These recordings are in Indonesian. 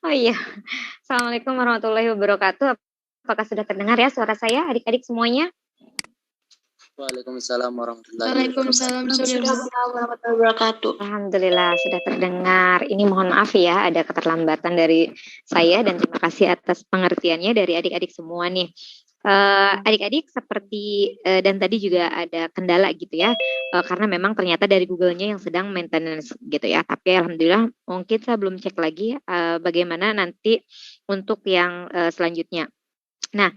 Oh iya, Assalamualaikum warahmatullahi wabarakatuh. Apakah sudah terdengar ya suara saya adik-adik semuanya? Waalaikumsalam warahmatullahi wabarakatuh. Waalaikumsalam warahmatullahi wabarakatuh. Alhamdulillah sudah terdengar. Ini mohon maaf ya ada keterlambatan dari saya dan terima kasih atas pengertiannya dari adik-adik semua nih. Adik-adik seperti dan tadi juga ada kendala gitu ya, karena memang ternyata dari Google-nya yang sedang maintenance gitu ya. Tapi alhamdulillah mungkin saya belum cek lagi bagaimana nanti untuk yang selanjutnya. Nah,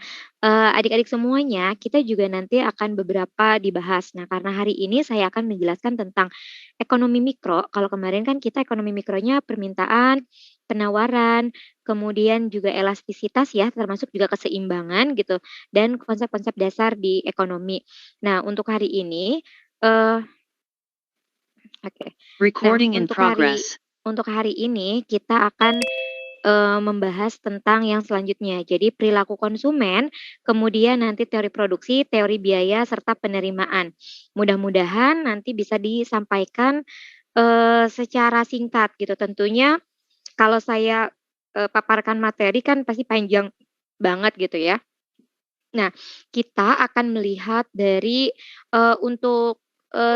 adik-adik semuanya, kita juga nanti akan beberapa dibahas. Nah, karena hari ini saya akan menjelaskan tentang ekonomi mikro. Kalau kemarin kan kita ekonomi mikronya permintaan, penawaran, kemudian juga elastisitas ya, termasuk juga keseimbangan gitu, dan konsep-konsep dasar di ekonomi. Nah, untuk hari ini, oke. Recording in progress. Untuk hari ini kita akan membahas tentang yang selanjutnya. Jadi perilaku konsumen, kemudian nanti teori produksi, teori biaya, serta penerimaan. Mudah-mudahan nanti bisa disampaikan secara singkat gitu. Tentunya kalau saya paparkan materi kan pasti panjang banget gitu ya. Nah, kita akan melihat dari untuk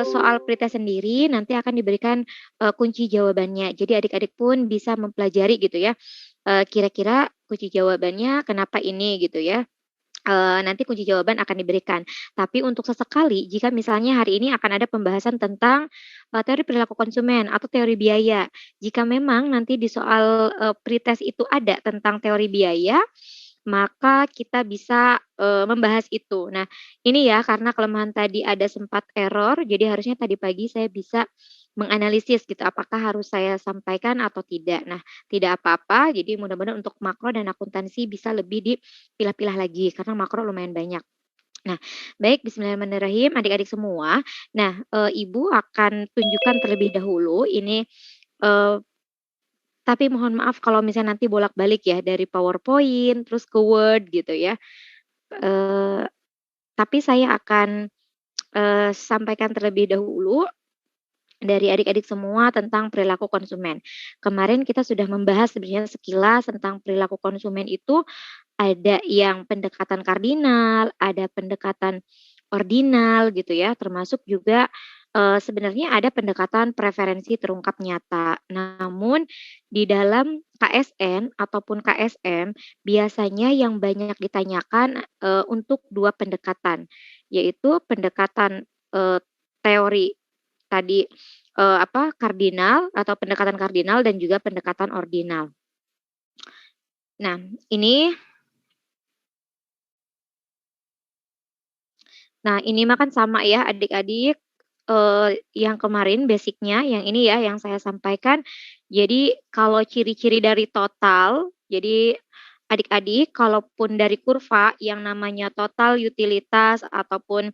soal pretest sendiri nanti akan diberikan kunci jawabannya. Jadi adik-adik pun bisa mempelajari gitu ya. Kira-kira kunci jawabannya kenapa ini gitu ya. Nanti kunci jawaban akan diberikan. Tapi untuk sesekali jika misalnya hari ini akan ada pembahasan tentang teori perilaku konsumen atau teori biaya. Jika memang nanti di soal pretest itu ada tentang teori biaya, maka kita bisa membahas itu. Nah, ini ya karena kelemahan tadi ada sempat error, jadi harusnya tadi pagi saya bisa menganalisis gitu, apakah harus saya sampaikan atau tidak. Nah, tidak apa-apa, jadi mudah-mudahan untuk makro dan akuntansi bisa lebih dipilah-pilah lagi, karena makro lumayan banyak. Nah, baik, bismillahirrahmanirrahim, adik-adik semua. Nah, Ibu akan tunjukkan terlebih dahulu ini, tapi mohon maaf kalau misalnya nanti bolak-balik ya dari PowerPoint terus ke Word gitu ya. Tapi saya akan sampaikan terlebih dahulu dari adik-adik semua tentang perilaku konsumen. Kemarin kita sudah membahas sebenarnya sekilas tentang perilaku konsumen itu ada yang pendekatan kardinal, ada pendekatan ordinal gitu ya, termasuk juga sebenarnya ada pendekatan preferensi terungkap nyata. Namun di dalam KSN ataupun KSM biasanya yang banyak ditanyakan untuk dua pendekatan, yaitu pendekatan teori tadi kardinal atau pendekatan kardinal dan juga pendekatan ordinal. Nah, ini mah kan sama ya adik-adik, yang kemarin basic-nya, yang ini ya yang saya sampaikan. Jadi kalau ciri-ciri dari total, jadi adik-adik kalaupun dari kurva yang namanya total utilitas ataupun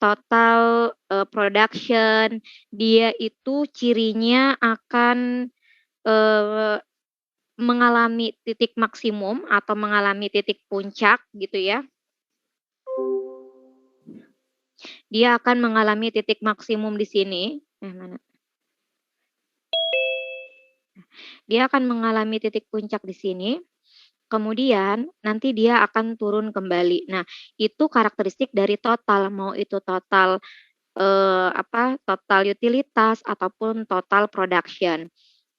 total production, dia itu cirinya akan mengalami titik maksimum atau mengalami titik puncak gitu ya. Dia akan mengalami titik maksimum di sini. Dia akan mengalami titik puncak di sini. Kemudian nanti dia akan turun kembali. Nah, itu karakteristik dari total, mau itu total total utilitas ataupun total production.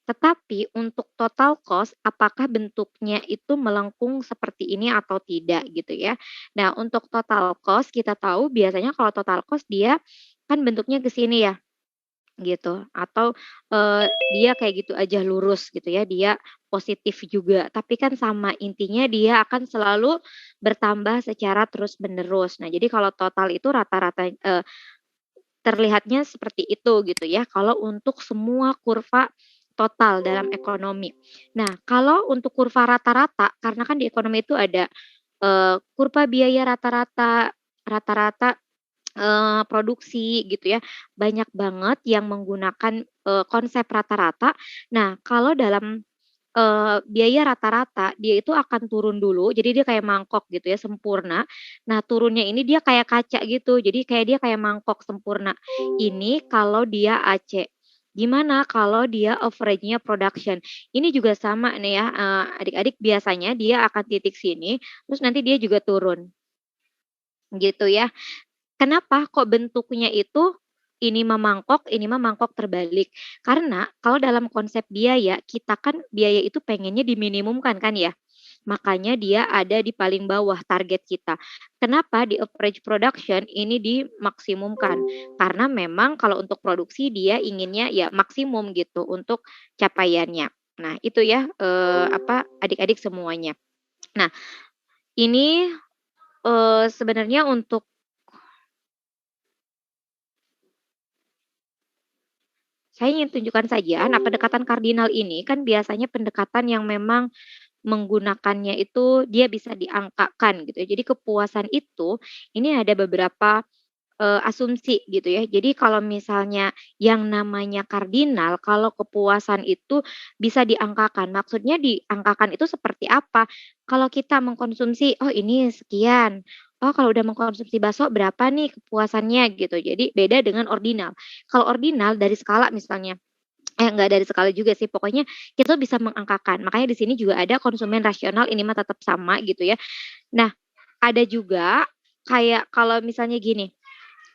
Tetapi untuk total cost, apakah bentuknya itu melengkung seperti ini atau tidak gitu ya. Nah, untuk total cost kita tahu biasanya kalau total cost dia kan bentuknya ke sini ya, gitu. Atau dia kayak gitu aja lurus gitu ya, dia positif juga. Tapi kan sama intinya dia akan selalu bertambah secara terus-menerus. Nah, jadi kalau total itu rata-rata terlihatnya seperti itu gitu ya, kalau untuk semua kurva total dalam ekonomi. Nah, kalau untuk kurva rata-rata, karena kan di ekonomi itu ada kurva biaya rata-rata, rata-rata produksi gitu ya, banyak banget yang menggunakan konsep rata-rata. Nah, kalau dalam biaya rata-rata dia itu akan turun dulu, jadi dia kayak mangkok gitu ya, sempurna. Nah, turunnya ini dia kayak kaca gitu, jadi kayak dia kayak mangkok sempurna. Ini kalau dia AC. Gimana kalau dia average-nya production? Ini juga sama nih ya, adik-adik biasanya dia akan titik sini, terus nanti dia juga turun, gitu ya. Kenapa kok bentuknya itu ini mah mangkok, ini mah mangkok terbalik? Karena kalau dalam konsep biaya, kita kan biaya itu pengennya diminimumkan kan ya. Makanya dia ada di paling bawah target kita. Kenapa di average production ini dimaksimumkan? Karena memang kalau untuk produksi dia inginnya ya maksimum gitu untuk capaiannya. Nah, itu ya adik-adik semuanya. Nah, ini sebenarnya untuk saya ingin tunjukkan saja, nah pendekatan kardinal ini kan biasanya pendekatan yang memang menggunakannya itu dia bisa diangkakan gitu ya. Jadi kepuasan itu ini ada beberapa asumsi gitu ya. Jadi kalau misalnya yang namanya kardinal, kalau kepuasan itu bisa diangkakan. Maksudnya diangkakan itu seperti apa? Kalau kita mengkonsumsi, oh ini sekian. Oh kalau udah mengkonsumsi bakso berapa nih kepuasannya gitu. Jadi beda dengan ordinal. Kalau ordinal dari skala misalnya, enggak dari skala juga sih, pokoknya kita bisa mengangkakan. Makanya di sini juga ada konsumen rasional ini mah tetap sama gitu ya. Nah, ada juga kayak kalau misalnya gini,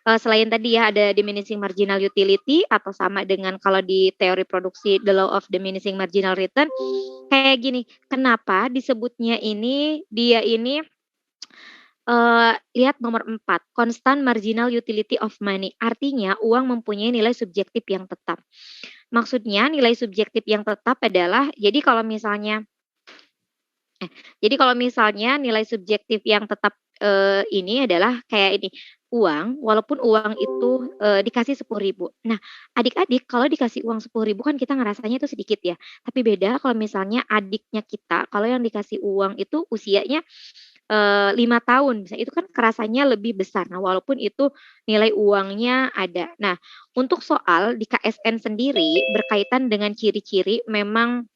selain tadi ya ada diminishing marginal utility atau sama dengan kalau di teori produksi the law of diminishing marginal return, kayak gini, kenapa disebutnya ini dia ini, lihat nomor 4 constant marginal utility of money, artinya uang mempunyai nilai subjektif yang tetap. Maksudnya nilai subjektif yang tetap adalah jadi kalau misalnya nilai subjektif yang tetap, ini adalah kayak ini, uang, walaupun uang itu, dikasih 10.000. Nah, adik-adik kalau dikasih uang 10.000 kan kita ngerasanya itu sedikit ya, tapi beda kalau misalnya adiknya kita, kalau yang dikasih uang itu usianya, 5 tahun misalnya, itu kan kerasanya lebih besar. Nah, walaupun itu nilai uangnya ada. Nah, untuk soal di KSN sendiri berkaitan dengan ciri-ciri memang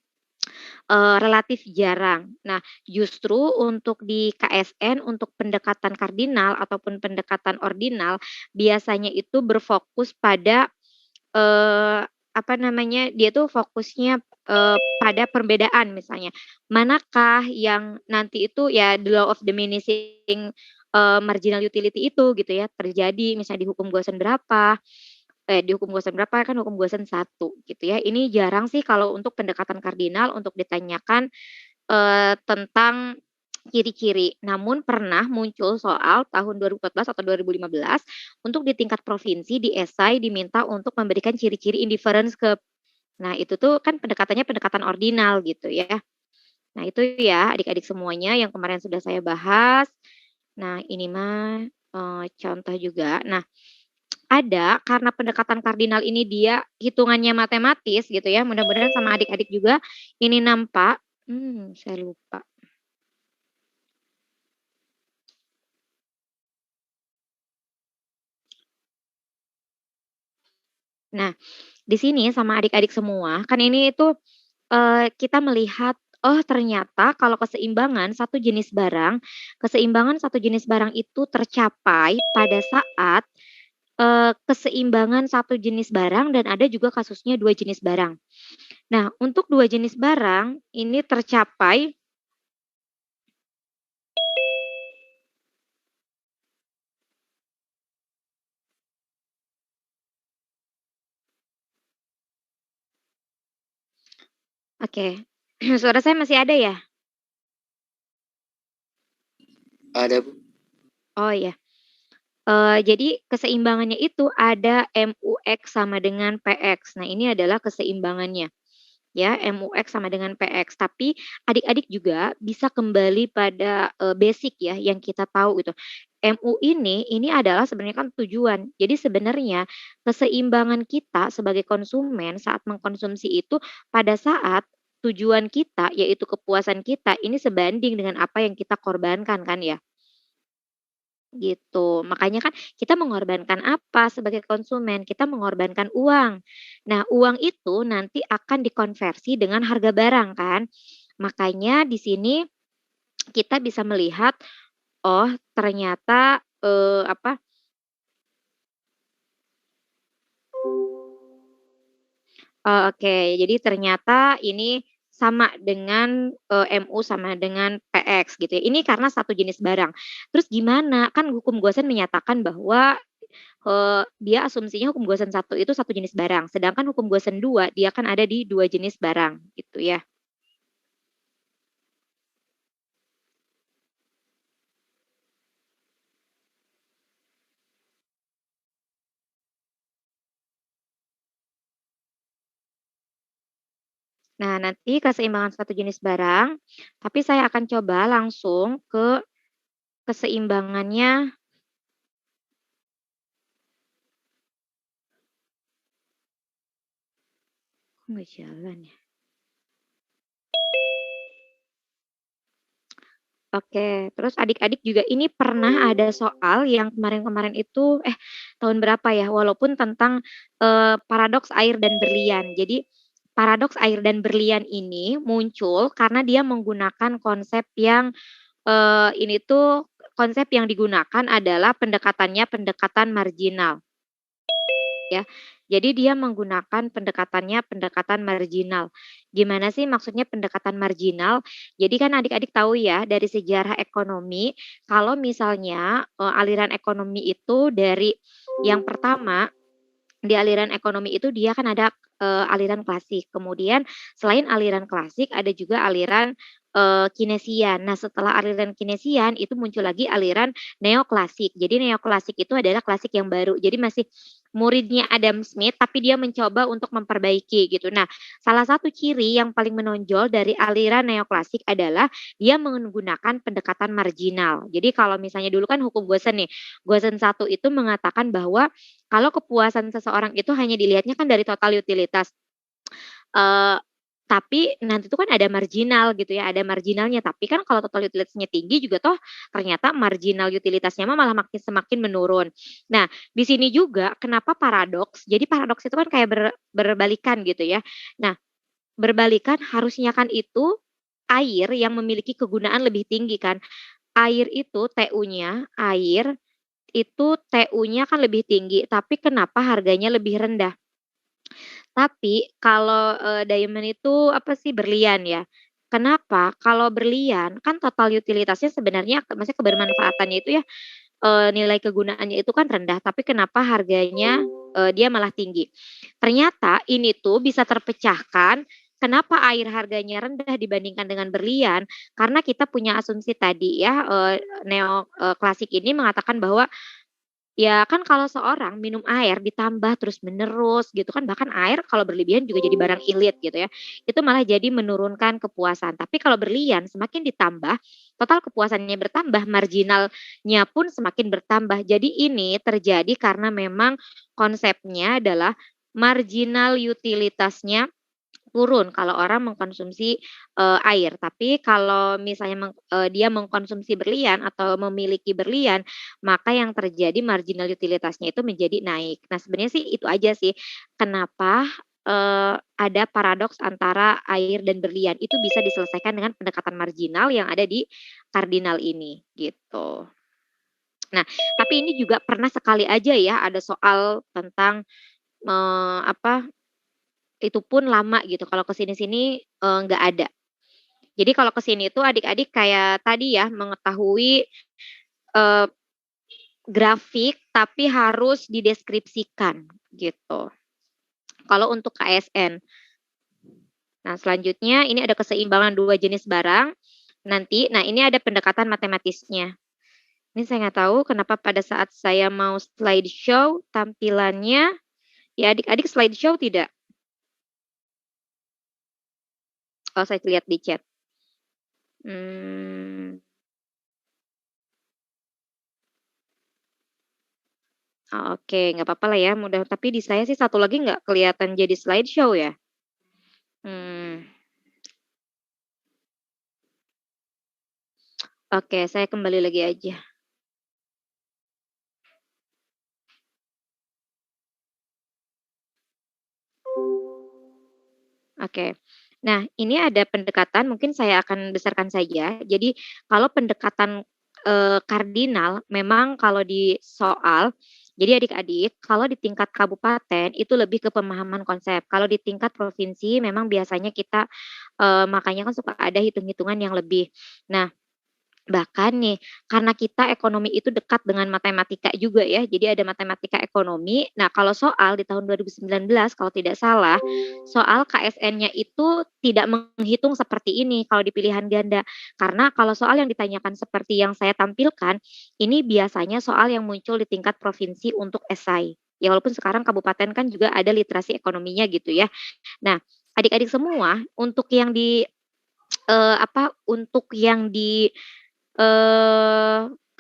relatif jarang. Nah, justru untuk di KSN, untuk pendekatan kardinal ataupun pendekatan ordinal, biasanya itu berfokus pada, eee, apa namanya, dia tuh fokusnya, pada perbedaan misalnya, manakah yang nanti itu ya the law of diminishing, marginal utility itu gitu ya, terjadi misalnya di hukum Gaussian berapa, di hukum Gaussian berapa, kan hukum Gaussian 1 gitu ya. Ini jarang sih kalau untuk pendekatan kardinal untuk ditanyakan, tentang ciri-ciri. Namun pernah muncul soal tahun 2014 atau 2015 untuk di tingkat provinsi di esai diminta untuk memberikan ciri-ciri indifference ke nah itu tuh kan pendekatannya pendekatan ordinal gitu ya. Nah itu ya adik-adik semuanya yang kemarin sudah saya bahas. Nah ini mah, contoh juga. Nah ada, karena pendekatan kardinal ini dia hitungannya matematis gitu ya, mudah-mudahan sama adik-adik juga ini nampak. Saya lupa. Nah, di sini sama adik-adik semua, kan ini itu, kita melihat, oh ternyata kalau keseimbangan satu jenis barang itu tercapai pada saat, keseimbangan satu jenis barang dan ada juga kasusnya 2 jenis barang. Nah, untuk 2 jenis barang ini tercapai oke, suara saya masih ada ya? Ada, Bu. Oh ya, jadi keseimbangannya itu ada MUX sama dengan PX. Nah, ini adalah keseimbangannya. Ya, MUX sama dengan PX. Tapi adik-adik juga bisa kembali pada, basic ya yang kita tahu gitu. MU ini adalah sebenarnya kan tujuan. Jadi sebenarnya keseimbangan kita sebagai konsumen saat mengkonsumsi itu pada saat tujuan kita, yaitu kepuasan kita ini sebanding dengan apa yang kita korbankan kan ya. Gitu. Makanya kan kita mengorbankan apa sebagai konsumen? Kita mengorbankan uang. Nah, uang itu nanti akan dikonversi dengan harga barang kan. Makanya di sini kita bisa melihat, oh ternyata, Oh, oke. Jadi ternyata ini sama dengan, MU sama dengan PX gitu ya. Ini karena satu jenis barang. Terus gimana? Kan hukum Gosen menyatakan bahwa, dia asumsinya hukum Gosen satu itu satu jenis barang, sedangkan hukum Gosen 2 dia kan ada di 2 jenis barang, gitu ya. Nah, nanti keseimbangan satu jenis barang, tapi saya akan coba langsung ke keseimbangannya. Kok nggak jalan ya? Oke, terus adik-adik juga ini pernah ada soal yang kemarin-kemarin itu tahun berapa ya, walaupun tentang, paradoks air dan berlian. Jadi, paradoks air dan berlian ini muncul karena dia menggunakan konsep yang, ini tuh konsep yang digunakan adalah pendekatannya pendekatan marginal. Ya. Jadi dia menggunakan pendekatannya pendekatan marginal. Gimana sih maksudnya pendekatan marginal? Jadi kan adik-adik tahu ya dari sejarah ekonomi, kalau misalnya, aliran ekonomi itu dari yang pertama, di aliran ekonomi itu dia kan ada, aliran klasik, kemudian selain aliran klasik ada juga aliran, Kinesian. Nah setelah aliran Kinesian itu muncul lagi aliran neoklasik. Jadi neoklasik itu adalah klasik yang baru, jadi masih muridnya Adam Smith tapi dia mencoba untuk memperbaiki gitu. Nah salah satu ciri yang paling menonjol dari aliran neoklasik adalah dia menggunakan pendekatan marginal. Jadi kalau misalnya dulu kan hukum Gosen nih, Gosen 1 itu mengatakan bahwa kalau kepuasan seseorang itu hanya dilihatnya kan dari total utilitas, eee, tapi nanti itu kan ada marginal gitu ya, ada marginalnya. Tapi kan kalau total utilitasnya tinggi juga toh ternyata marginal utilitasnya malah makin semakin menurun. Nah, di sini juga kenapa paradoks, jadi paradoks itu kan kayak berbalikan gitu ya. Nah, berbalikan harusnya kan itu air yang memiliki kegunaan lebih tinggi kan. Air itu TU-nya, air itu TU-nya kan lebih tinggi, tapi kenapa harganya lebih rendah? Tapi kalau, diamond itu apa sih, berlian ya. Kenapa? Kalau berlian kan total utilitasnya sebenarnya maksudnya kebermanfaatannya itu ya, nilai kegunaannya itu kan rendah, tapi kenapa harganya, dia malah tinggi. Ternyata ini tuh bisa terpecahkan, kenapa air harganya rendah dibandingkan dengan berlian, karena kita punya asumsi tadi ya, klasik ini mengatakan bahwa ya kan kalau seorang minum air ditambah terus-menerus gitu kan, bahkan air kalau berlebihan juga jadi barang ilit gitu ya, itu malah jadi menurunkan kepuasan. Tapi kalau berlian semakin ditambah, total kepuasannya bertambah, marginalnya pun semakin bertambah. Jadi ini terjadi karena memang konsepnya adalah marginal utilitasnya turun kalau orang mengkonsumsi, air. Tapi kalau misalnya dia mengkonsumsi berlian atau memiliki berlian, maka yang terjadi marginal utilitasnya itu menjadi naik. Nah, sebenarnya sih itu aja sih, kenapa, ada paradoks antara air dan berlian, itu bisa diselesaikan dengan pendekatan marginal yang ada di kardinal ini, gitu. Nah, tapi ini juga pernah sekali aja ya ada soal tentang, apa, itu pun lama gitu, kalau ke sini-sini, nggak ada. Jadi kalau ke sini itu adik-adik kayak tadi ya, mengetahui, eee, grafik tapi harus dideskripsikan, gitu. Kalau untuk KSN. Nah selanjutnya ini ada keseimbangan 2 jenis barang, nanti nah ini ada pendekatan matematisnya. Ini saya nggak tahu kenapa pada saat saya mau slideshow tampilannya ya adik-adik slideshow tidak? Oh saya lihat di chat. Mmm. Oh, oke, nggak apa-apa lah ya, mudah tapi di saya sih satu lagi nggak kelihatan jadi slideshow ya? Mmm, oke, saya kembali lagi aja. Oke. Nah, ini ada pendekatan mungkin saya akan besarkan saja. Jadi kalau pendekatan, kardinal memang kalau di soal Jadi adik-adik, kalau di tingkat kabupaten itu lebih ke pemahaman konsep. Kalau di tingkat provinsi memang biasanya kita, makanya kan suka ada hitung-hitungan yang lebih. Nah, bahkan nih, karena kita ekonomi itu dekat dengan matematika juga ya, jadi ada matematika ekonomi. Nah, kalau soal di tahun 2019 kalau tidak salah, soal KSN-nya itu tidak menghitung seperti ini kalau di pilihan ganda. Karena kalau soal yang ditanyakan seperti yang saya tampilkan, ini biasanya soal yang muncul di tingkat provinsi untuk esai. Ya walaupun sekarang kabupaten kan juga ada literasi ekonominya gitu ya. Nah, adik-adik semua untuk yang di untuk yang di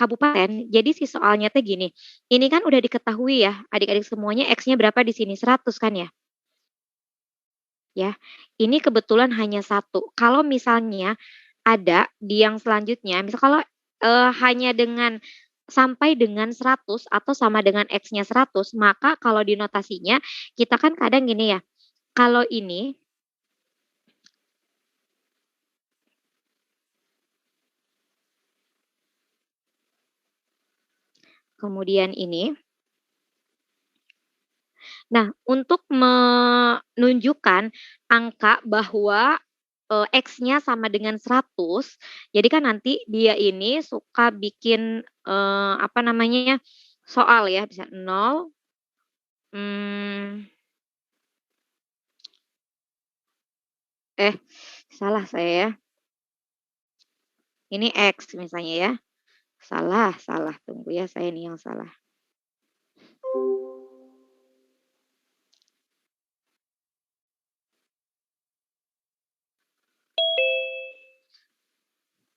kabupaten, jadi si soalnya teh gini, ini kan udah diketahui ya adik-adik semuanya X-nya berapa di sini, 100 kan ya? Ya, ini kebetulan hanya satu. Kalau misalnya ada di yang selanjutnya, misal kalau, hanya dengan sampai dengan 100 atau sama dengan X-nya 100, maka kalau di notasinya kita kan kadang gini ya, kalau ini kemudian ini. Nah, untuk menunjukkan angka bahwa, X-nya sama dengan 100, jadi kan nanti dia ini suka bikin, apa namanya, soal ya, bisa 0, mmm, eh, salah saya ya, ini X misalnya ya, salah salah, tunggu ya, saya nih yang salah.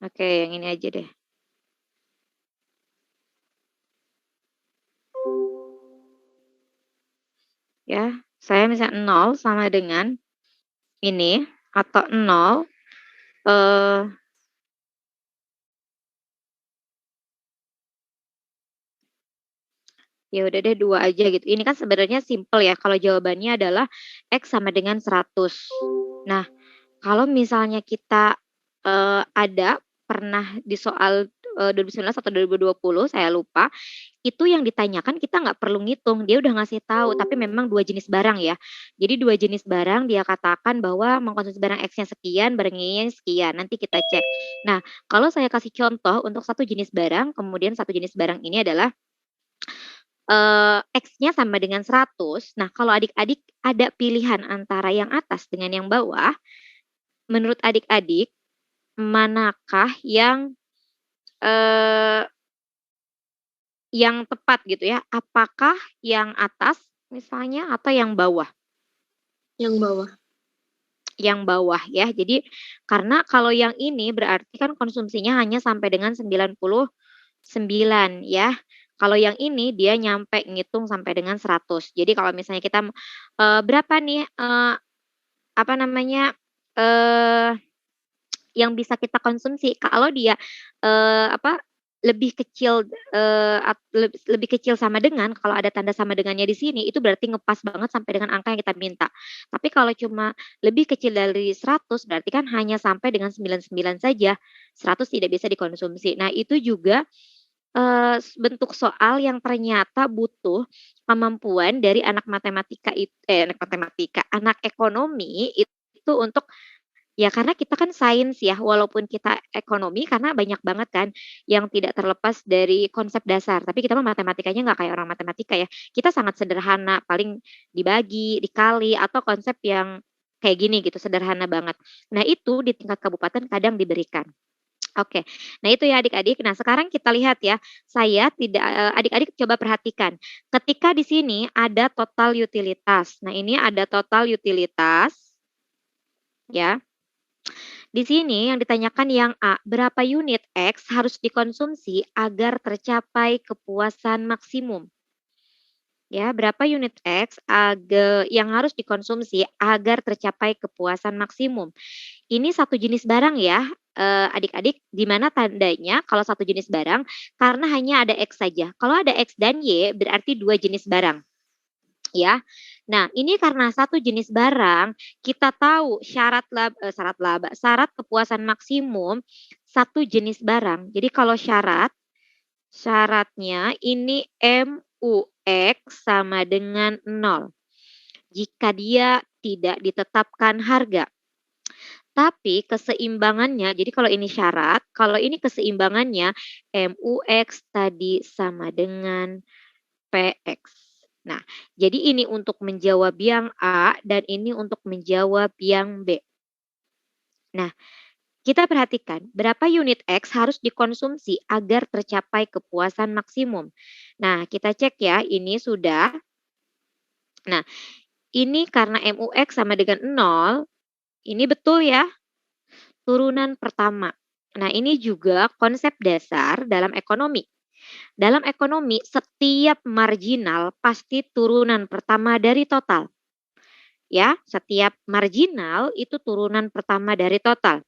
Oke, yang ini aja deh. Ya, saya misal 0 sama dengan ini, atau 0, eee ya udah deh 2 aja gitu. Ini kan sebenarnya simpel ya kalau jawabannya adalah X sama dengan 100. Nah, kalau misalnya kita, ada pernah di soal, 2019 atau 2020 saya lupa, itu yang ditanyakan kita nggak perlu ngitung, dia udah ngasih tahu, tapi memang 2 jenis barang ya. Jadi 2 jenis barang dia katakan bahwa mengkonsumsi barang X-nya sekian, barang Y-nya sekian, nanti kita cek. Nah, kalau saya kasih contoh untuk satu jenis barang, kemudian satu jenis barang ini adalah X-nya sama dengan 100. Nah, kalau adik-adik ada pilihan antara yang atas dengan yang bawah, menurut adik-adik manakah eee, yang tepat gitu ya? Apakah yang atas misalnya atau yang bawah? Yang bawah. Yang bawah ya. Jadi karena kalau yang ini berarti kan konsumsinya hanya sampai dengan 99 ya. Kalau yang ini dia nyampe ngitung sampai dengan 100. Jadi kalau misalnya kita, berapa nih, apa namanya, eee, yang bisa kita konsumsi kalau dia, apa, lebih kecil, lebih kecil sama dengan, kalau ada tanda sama dengannya di sini, itu berarti ngepas banget sampai dengan angka yang kita minta. Tapi kalau cuma lebih kecil dari 100, berarti kan hanya sampai dengan 99 saja, 100 tidak bisa dikonsumsi. Nah, itu juga bentuk soal yang ternyata butuh kemampuan dari anak matematika, anak ekonomi itu untuk ya karena kita kan sains ya, walaupun kita ekonomi karena banyak banget kan yang tidak terlepas dari konsep dasar, tapi kita mah matematikanya nggak kayak orang matematika ya. Kita sangat sederhana, paling dibagi, dikali, atau konsep yang kayak gini gitu, sederhana banget. Nah itu di tingkat kabupaten kadang diberikan. Oke. Nah itu ya adik-adik. Nah sekarang kita lihat ya, saya tidak adik-adik coba perhatikan, ketika di sini ada total utilitas. Nah ini ada total utilitas, ya. Di sini yang ditanyakan yang A, berapa unit X harus dikonsumsi agar tercapai kepuasan maksimum? Ya, berapa unit X yang harus dikonsumsi agar tercapai kepuasan maksimum? Ini satu jenis barang ya, adik-adik, di mana tandanya kalau satu jenis barang karena hanya ada X saja. Kalau ada X dan Y berarti 2 jenis barang, ya. Nah, ini karena satu jenis barang, kita tahu syarat kepuasan maksimum satu jenis barang. Jadi kalau syaratnya ini MU, X sama dengan 0 jika dia tidak ditetapkan harga. Tapi keseimbangannya, jadi kalau ini syarat, kalau ini keseimbangannya MUX tadi sama dengan PX. Nah, jadi ini untuk menjawab yang A dan ini untuk menjawab yang B. Nah, kita perhatikan berapa unit X harus dikonsumsi agar tercapai kepuasan maksimum. Nah, kita cek ya, ini sudah. Nah, ini karena MUX sama dengan 0, ini betul ya, turunan pertama. Nah, ini juga konsep dasar dalam ekonomi. Dalam ekonomi, setiap marginal pasti turunan pertama dari total. Ya, setiap marginal itu turunan pertama dari total.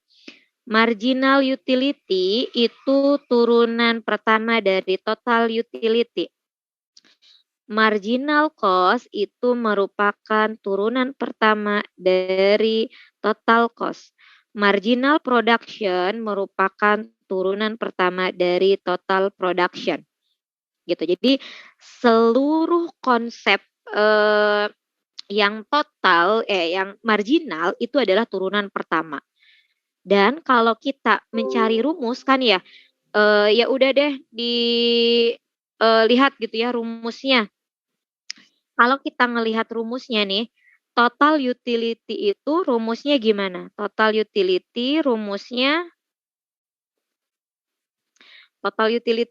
Marginal utility itu turunan pertama dari total utility. Marginal cost itu merupakan turunan pertama dari total cost. Marginal production merupakan turunan pertama dari total production. Gitu. Jadi seluruh konsep yang total yang marginal itu adalah turunan pertama. Dan kalau kita mencari rumus kan ya, ya udah deh lihat gitu ya rumusnya. Kalau kita ngelihat rumusnya nih, total utility itu rumusnya gimana? Total utility rumusnya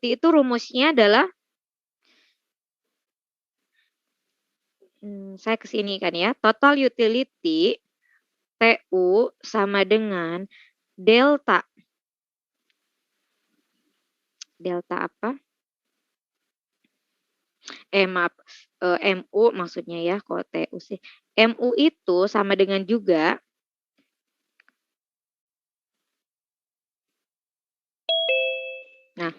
itu rumusnya adalah saya ke sini kan ya, total utility TU sama dengan delta. Delta apa? Maaf, MU maksudnya ya, kok TU sih. MU itu sama dengan juga nah,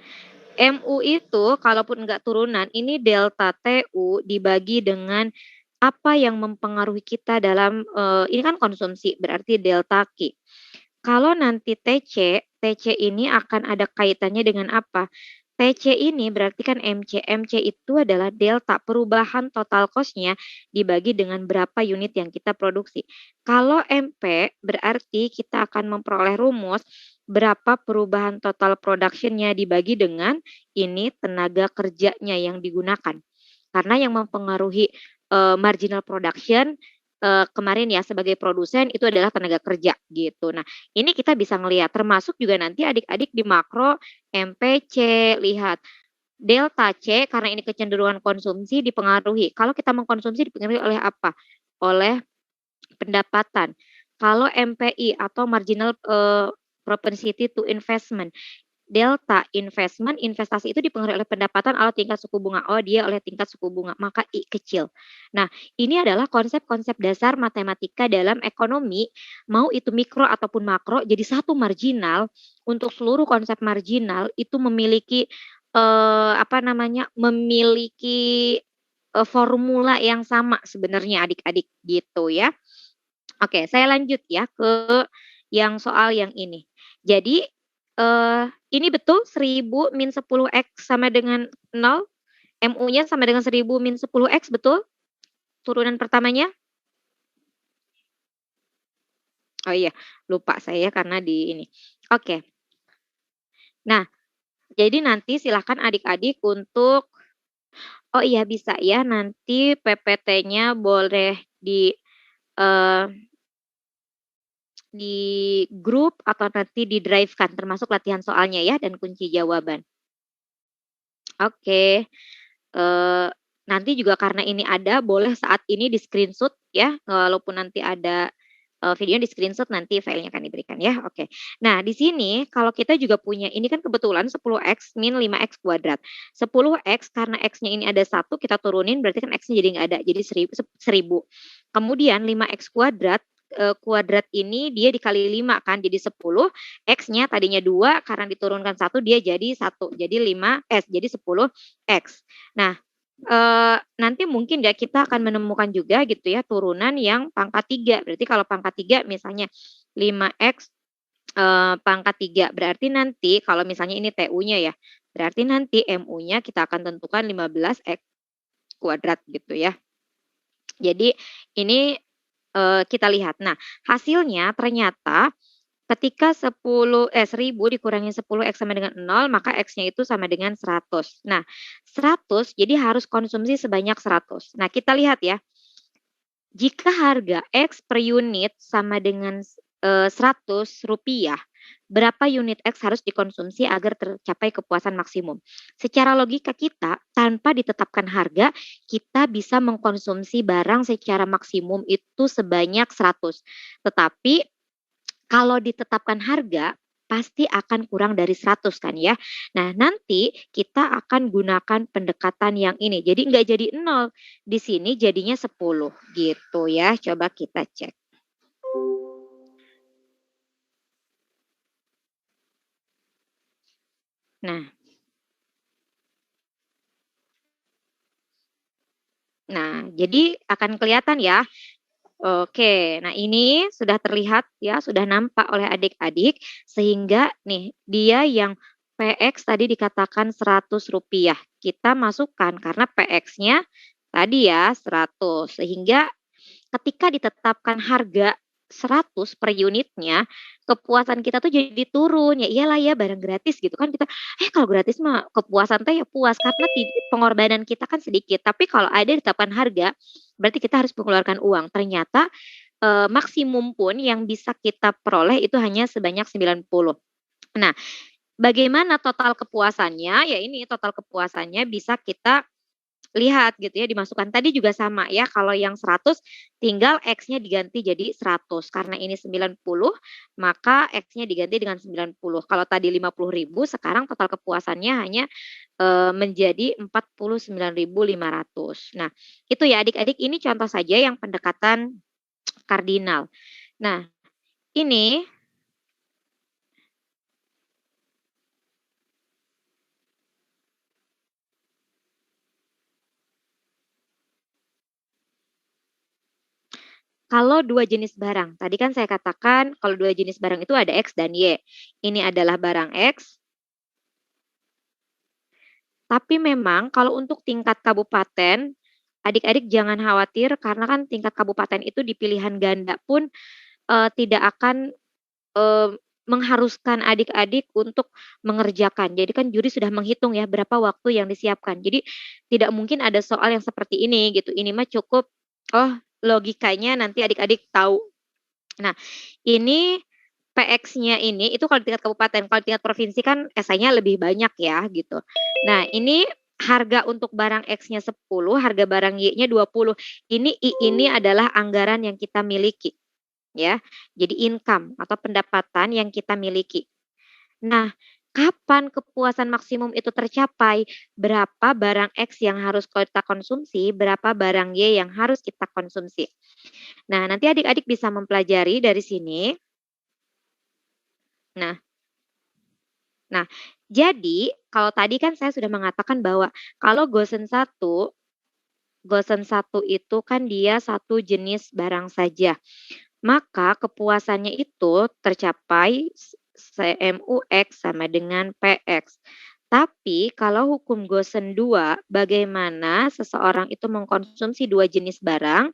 MU itu kalaupun enggak turunan, ini delta TU dibagi dengan apa yang mempengaruhi kita dalam, ini kan konsumsi, berarti delta Q. Kalau nanti TC ini akan ada kaitannya dengan apa? TC ini berarti kan MC. MC itu adalah delta perubahan total cost-nya dibagi dengan berapa unit yang kita produksi. Kalau MP berarti kita akan memperoleh rumus berapa perubahan total production-nya dibagi dengan ini tenaga kerjanya yang digunakan. Karena yang mempengaruhi marginal production kemarin ya sebagai produsen itu adalah tenaga kerja gitu. Nah, ini kita bisa ngelihat termasuk juga nanti adik-adik di makro MPC, lihat delta C karena ini kecenderungan konsumsi dipengaruhi. Kalau kita mengkonsumsi dipengaruhi oleh apa? Oleh pendapatan. Kalau MPI atau marginal propensity to investment, delta investment, investasi itu dipengaruhi oleh pendapatan atau tingkat suku bunga. Oh, dia oleh tingkat suku bunga, maka I kecil. Nah, ini adalah konsep-konsep dasar matematika dalam ekonomi, mau itu mikro ataupun makro, jadi satu marginal untuk seluruh konsep marginal itu memiliki memiliki formula yang sama sebenarnya adik-adik gitu ya. Oke, saya lanjut ya ke yang soal yang ini. Jadi ini betul 1000 min 10x sama dengan 0, MU-nya sama dengan 1000 min 10x betul? Turunan pertamanya? Oh iya, lupa saya karena di ini. Oke. Nah, jadi nanti silakan adik-adik untuk oh iya bisa ya nanti PPT-nya boleh eee, di grup atau nanti di-drive-kan termasuk latihan soalnya ya dan kunci jawaban. Oke. Nanti juga karena ini ada, boleh saat ini di-screenshot ya, walaupun nanti ada, videonya di-screenshot nanti filenya akan diberikan ya, oke. Nah di sini kalau kita juga punya ini kan kebetulan 10x min 5x kuadrat. 10x karena x-nya ini ada 1 kita turunin berarti kan x-nya jadi nggak ada, jadi 1000. Kemudian 5x kuadrat, kuadrat ini dia dikali 5 kan jadi 10, x-nya tadinya 2 karena diturunkan 1 dia jadi 1, jadi 5 jadi 10x. Nah, nanti mungkin ya kita akan menemukan juga gitu ya turunan yang pangkat 3. Berarti kalau pangkat 3 misalnya 5x pangkat 3 berarti nanti kalau misalnya ini TU-nya ya, berarti nanti MU-nya kita akan tentukan 15x kuadrat gitu ya. Jadi ini kita lihat. Nah, hasilnya ternyata ketika 1000 dikurangi 10 X sama dengan 0, maka X-nya itu sama dengan 100. Nah, 100 jadi harus konsumsi sebanyak 100. Nah, kita lihat ya. Jika harga X per unit sama dengan Rp100, berapa unit X harus dikonsumsi agar tercapai kepuasan maksimum? Secara logika kita, tanpa ditetapkan harga, kita bisa mengkonsumsi barang secara maksimum itu sebanyak 100. Tetapi kalau ditetapkan harga, pasti akan kurang dari 100 kan ya. Nah, nanti kita akan gunakan pendekatan yang ini. Jadi nggak jadi 0, di sini jadinya 10 gitu ya. Coba kita cek. Nah, jadi akan kelihatan ya. Oke, nah ini sudah terlihat ya, sudah nampak oleh adik-adik, sehingga nih dia yang PX tadi dikatakan Rp100. Kita masukkan karena PX-nya tadi ya 100, sehingga ketika ditetapkan harga 100 per unitnya, kepuasan kita tuh jadi turun. Ya iyalah ya, barang gratis gitu kan kita, kalau gratis mah kepuasan teh ya puas karena pengorbanan kita kan sedikit. Tapi kalau ada ditetapkan harga, berarti kita harus mengeluarkan uang. Ternyata maksimum pun yang bisa kita peroleh itu hanya sebanyak 90. Nah, bagaimana total kepuasannya? Ya ini total kepuasannya bisa kita lihat gitu ya, dimasukkan. Tadi juga sama ya, kalau yang 100 tinggal X-nya diganti jadi 100. Karena ini 90, maka X-nya diganti dengan 90. Kalau tadi 50.000, sekarang total kepuasannya hanya menjadi 49.500. Nah, itu ya adik-adik, ini contoh saja yang pendekatan kardinal. Nah, ini kalau dua jenis barang, tadi kan saya katakan kalau dua jenis barang itu ada X dan Y. Ini adalah barang X. Tapi memang kalau untuk tingkat kabupaten, adik-adik jangan khawatir karena kan tingkat kabupaten itu di pilihan ganda pun tidak akan mengharuskan adik-adik untuk mengerjakan. Jadi kan juri sudah menghitung ya berapa waktu yang disiapkan. Jadi tidak mungkin ada soal yang seperti ini gitu. Ini mah cukup, logikanya nanti adik-adik tahu. Nah, ini PX-nya ini itu kalau tingkat kabupaten, kalau tingkat provinsi kan esainya lebih banyak ya gitu. Nah, ini harga untuk barang X-nya 10, harga barang Y-nya 20. Ini adalah anggaran yang kita miliki ya. Jadi income atau pendapatan yang kita miliki. Nah, kapan kepuasan maksimum itu tercapai? Berapa barang X yang harus kita konsumsi, berapa barang Y yang harus kita konsumsi. Nah, nanti adik-adik bisa mempelajari dari sini. Nah, jadi kalau tadi kan saya sudah mengatakan bahwa kalau gosen 1 itu kan dia satu jenis barang saja. Maka kepuasannya itu tercapai CMUX sama dengan PX. Tapi kalau hukum Gosen 2, bagaimana seseorang itu mengkonsumsi dua jenis barang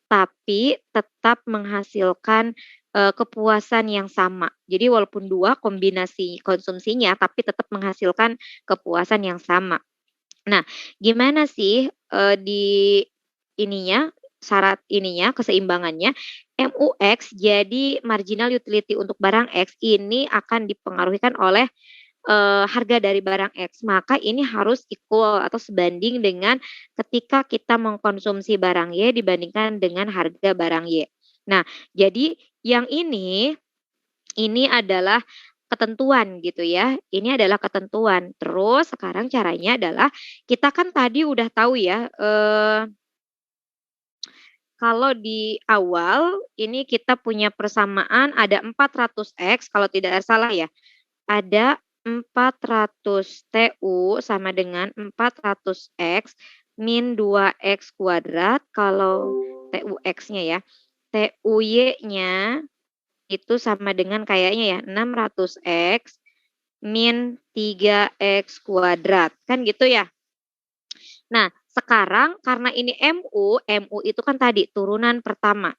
tapi tetap menghasilkan kepuasan yang sama. Jadi walaupun dua kombinasi konsumsinya, tapi tetap menghasilkan kepuasan yang sama. Nah, gimana sih di ininya, syarat ininya, keseimbangannya? MUX jadi marginal utility untuk barang X ini akan dipengaruhikan oleh harga dari barang X, maka ini harus equal atau sebanding dengan ketika kita mengkonsumsi barang Y dibandingkan dengan harga barang Y. Nah, jadi yang ini adalah ketentuan gitu ya. Ini adalah ketentuan. Terus sekarang caranya adalah kita kan tadi udah tahu ya, kalau di awal ini kita punya persamaan ada 400X kalau tidak salah ya. Ada 400 TU sama dengan 400X min 2X kuadrat kalau TUX-nya ya. TUY-nya itu sama dengan kayaknya ya 600X min 3X kuadrat. Kan gitu ya. Nah, Sekarang karena ini MU itu kan tadi turunan pertama.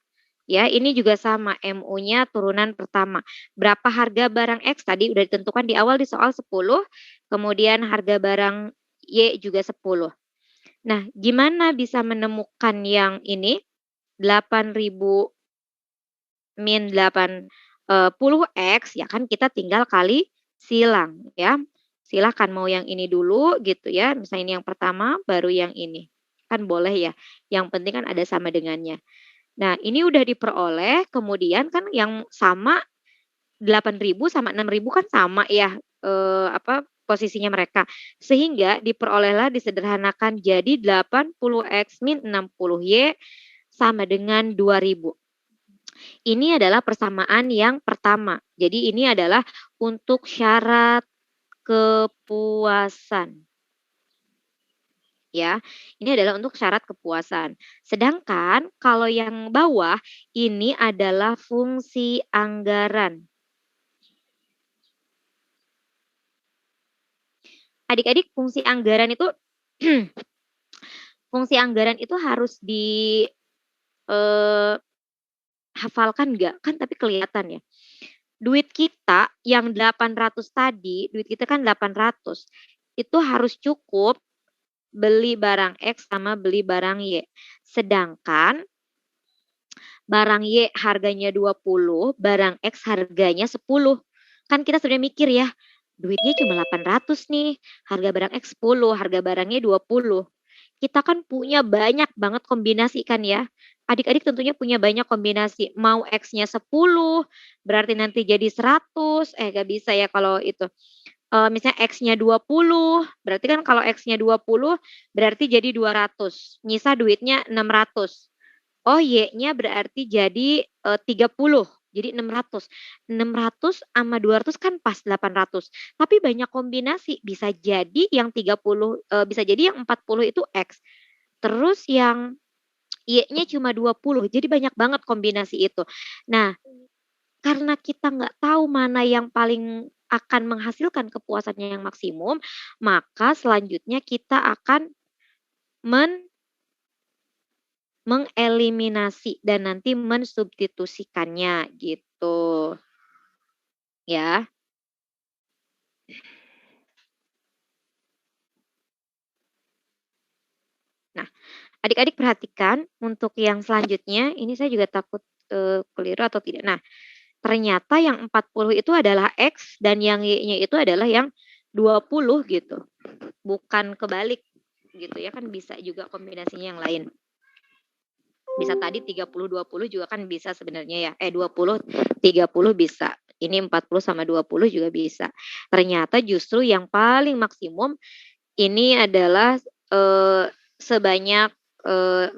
Ya, ini juga sama, MU-nya turunan pertama. Berapa harga barang X tadi udah ditentukan di awal di soal 10, kemudian harga barang Y juga 10. Nah, gimana bisa menemukan yang ini? 8.000 min 80X, ya kan kita tinggal kali silang ya. Silahkan mau yang ini dulu gitu ya, misalnya ini yang pertama baru yang ini. Kan boleh ya, yang penting kan ada sama dengannya. Nah, ini udah diperoleh, kemudian kan yang sama 8.000 sama 6.000 kan sama ya, posisinya mereka. Sehingga diperolehlah disederhanakan jadi 80X min 60Y sama dengan 2.000. Ini adalah persamaan yang pertama. Jadi ini adalah untuk syarat kepuasan. Ya, ini adalah untuk syarat kepuasan. Sedangkan kalau yang bawah ini adalah fungsi anggaran. Adik-adik, fungsi anggaran itu fungsi anggaran itu harus di hafalkan enggak? Kan tapi kelihatan ya. Duit kita yang 800 tadi, duit kita kan 800. Itu harus cukup beli barang X sama beli barang Y. Sedangkan barang Y harganya 20, barang X harganya 10. Kan kita sudah mikir ya, duitnya cuma 800 nih, harga barang X 10, harga barangnya 20. Kita kan punya banyak banget kombinasi kan ya. Adik-adik tentunya punya banyak kombinasi. Mau X-nya 10, berarti nanti jadi 100. Gak bisa ya kalau itu. Misalnya X-nya 20, berarti kan kalau X-nya 20, berarti jadi 200. Nyisa duitnya 600. Oh, Y-nya berarti jadi 30, jadi 600. 600 sama 200 kan pas 800. Tapi banyak kombinasi, bisa jadi yang 30, bisa jadi yang 40 itu X. Terus yang Y-nya cuma 20, jadi banyak banget kombinasi itu. Nah, karena kita nggak tahu mana yang paling akan menghasilkan kepuasannya yang maksimum, maka selanjutnya kita akan mengeliminasi dan nanti mensubstitusikannya gitu. Ya. Nah, adik-adik perhatikan untuk yang selanjutnya, ini saya juga takut keliru atau tidak. Nah, ternyata yang 40 itu adalah X dan yang Y-nya itu adalah yang 20 gitu. Bukan kebalik gitu ya, kan bisa juga kombinasinya yang lain. Bisa tadi 30-20 juga kan bisa sebenarnya ya. 20-30 bisa. Ini 40 sama 20 juga bisa. Ternyata justru yang paling maksimum ini adalah sebanyak 40